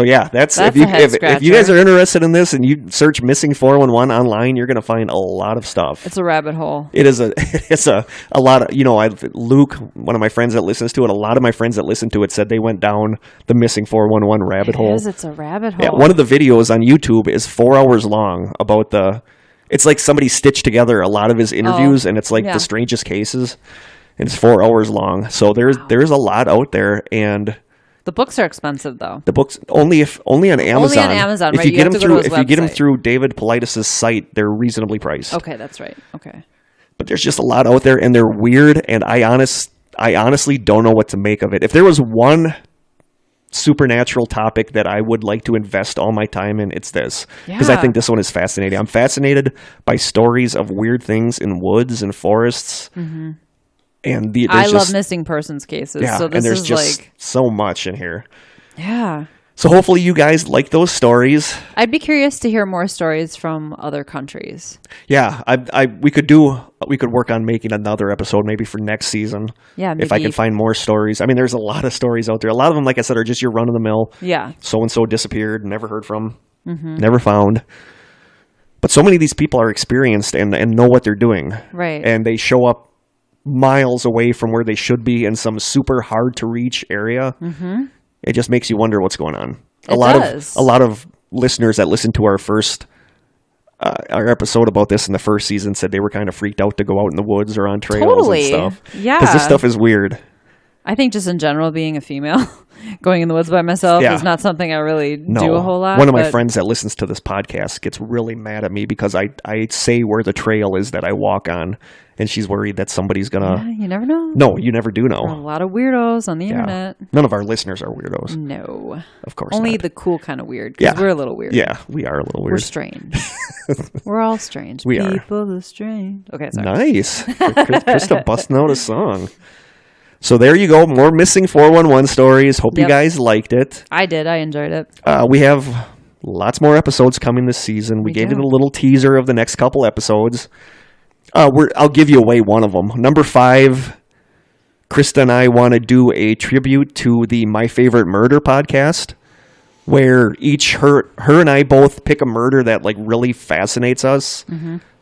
yeah, that's That's if a head if you guys scratcher. are interested in this and you search missing 411 online, you're going to find a lot of stuff. It's a rabbit hole. It's a lot of, you know, Luke, one of my friends that listens to it, a lot of my friends that listen to it said they went down the missing 411 rabbit hole. It's a rabbit hole. Yeah, one of the videos on YouTube is 4 hours long about it's like somebody stitched together a lot of his interviews, and it's like yeah. the strangest cases, and it's 4 hours long. So there's a lot out there, and The books are expensive though. the books only on Amazon. Only on Amazon, if right? you You get have them to go to through, his if you get them website. through David Paulides' site, they're reasonably priced. Okay, that's right. Okay. But there's just a lot out there, and they're weird, and I honestly don't know what to make of it. If there was one supernatural topic that I would like to invest all my time in, it's this. Because I Yeah. think this one is fascinating. I'm fascinated by stories of weird things in woods and forests. Mm-hmm. And I love missing persons cases. yeah, So this and there's is just like, so much in here. yeah. So hopefully you guys like those stories. I'd be curious to hear more stories from other countries. Yeah, we could work on making another episode maybe for next season. Yeah, if I maybe- can find more stories. I mean, there's a lot of stories out there. A lot of them, like I said, are just your run of the mill. Yeah. So and so disappeared, never heard from, Mm-hmm. never found. But so many of these people are experienced and know what they're doing. Right. And they show up miles away from where they should be in some super hard to reach area. Mm-hmm. It just makes you wonder what's going on. It does. A lot of listeners that listened to our episode about this in the first season said they were kind of freaked out to go out in the woods or on trails Totally. and stuff. Yeah. Because this stuff is weird. I think just in general, being a female, going in the woods by myself Yeah. is not something I really No. do a whole lot. One of my but- friends that listens to this podcast gets really mad at me because I say where the trail is that I walk on, and she's worried that somebody's going to... Yeah, you never know. No, you never do There are a know. lot of weirdos on the Yeah. internet. None of our listeners are weirdos. No. Of course Only not. the cool kind of weird. Because Yeah. we're a little weird. Yeah, we are a little We're weird. strange. We're all strange. We are. People are strange. Okay, sorry. Nice. Krista busting out a song. So there you go. More missing 411 stories. Hope you Yep. guys liked it. I did. I enjoyed it. We have lots more episodes coming this season. We gave do. you a little teaser of the next couple episodes. I'll give you away one of them. Number 5, Krista and I want to do a tribute to the My Favorite Murder podcast, where her and I both pick a murder that like really fascinates us,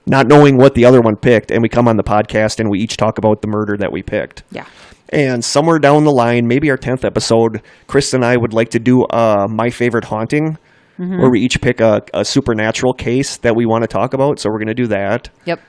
not knowing what the other one picked, and we come on the podcast and we each talk about the murder that we picked. Yeah. And somewhere down the line, maybe our 10th episode, Krista and I would like to do My Favorite Haunting, where we each pick a supernatural case that we want to talk about. So we're going to do that. Yep.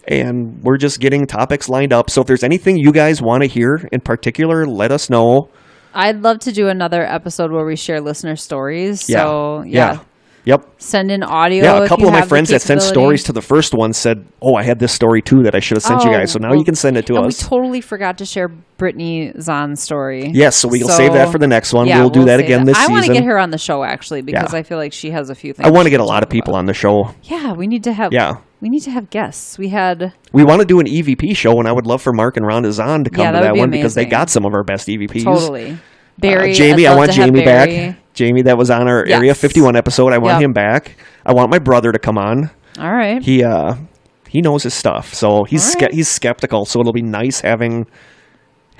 And we're just getting topics lined up. So if there's anything you guys want to hear in particular, let us know. I'd love to do another episode where we share listener stories. So, Yeah. Yep. Send in audio. Yeah, a if couple you of my have the friends that sent capability. stories to the first one said, "Oh, I had this story too that I should have sent you guys." So now you can send it to and us. We totally forgot to share Brittany Zahn's story. Yes, so we'll save that for the next one. Yeah, we'll do that save again this I season. want to get her on the show actually because I feel like she has a few things. I want to get a lot of people on the show. Yeah, we need to have. Yeah. We need to have guests. We want to do an EVP show, and I would love for Mark and Rhonda Zahn to come to that one because they got some of our best EVPs. Totally. Barry, Jamie, I want Jamie back. Jamie, that was on our Area 51 episode. I want him back. I want my brother to come on. All right. He knows his stuff, so he's skeptical. So it'll be nice having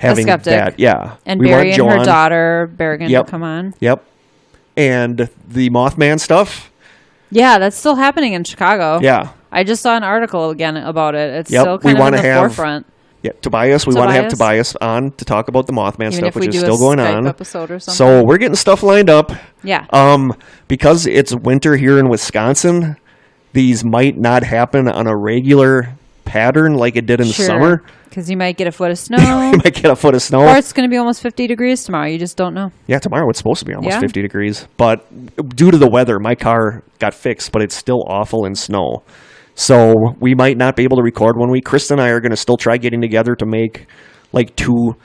that. Yeah. And Barry and her daughter Berrigan will come on. Yep. And the Mothman stuff. Yeah, that's still happening in Chicago. Yeah. I just saw an article again about it. It's still kind of in the forefront. Yeah, Tobias. We want to have Tobias on to talk about the Mothman stuff, which is still going on. Episode or something. So we're getting stuff lined up. Yeah. Because it's winter here in Wisconsin, these might not happen on a regular pattern like it did in the summer. Because you might get a foot of snow. You might get a foot of snow. Or it's going to be almost 50 degrees tomorrow. You just don't know. Yeah, tomorrow it's supposed to be almost 50 degrees. But due to the weather, my car got fixed, but it's still awful in snow. So we might not be able to record 1 week. Krista and I are going to still try getting together to make to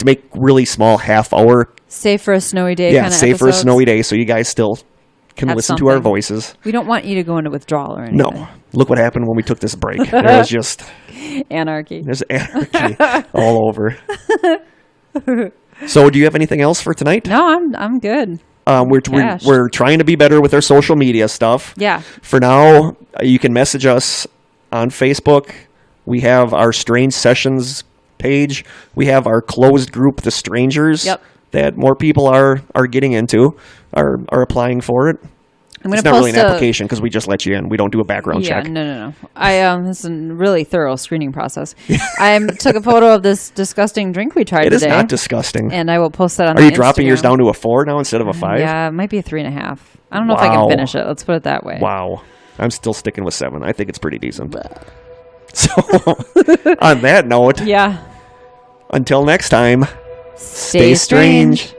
make really small half-hour. Safe for a snowy day kind of safe for a snowy day, so you guys still can listen to our voices. We don't want you to go into withdrawal or anything. No. Look what happened when we took this break. There was just... anarchy. There's anarchy all over. So do you have anything else for tonight? No, I'm good. We're trying to be better with our social media stuff. Yeah. For now, you can message us on Facebook. We have our Strange Sessions page. We have our closed group, The Strangers, that more people are getting into, are applying for it. It's not really an application because we just let you in. We don't do a background check. No. This is a really thorough screening process. I took a photo of this disgusting drink we tried today. It is not disgusting. And I will post that on Are you Instagram. dropping yours down to a 4 now instead of a 5? Yeah, it might be a 3.5. I don't know if I can finish it. Let's put it that way. Wow. I'm still sticking with 7. I think it's pretty decent. So, on that note, until next time, stay strange.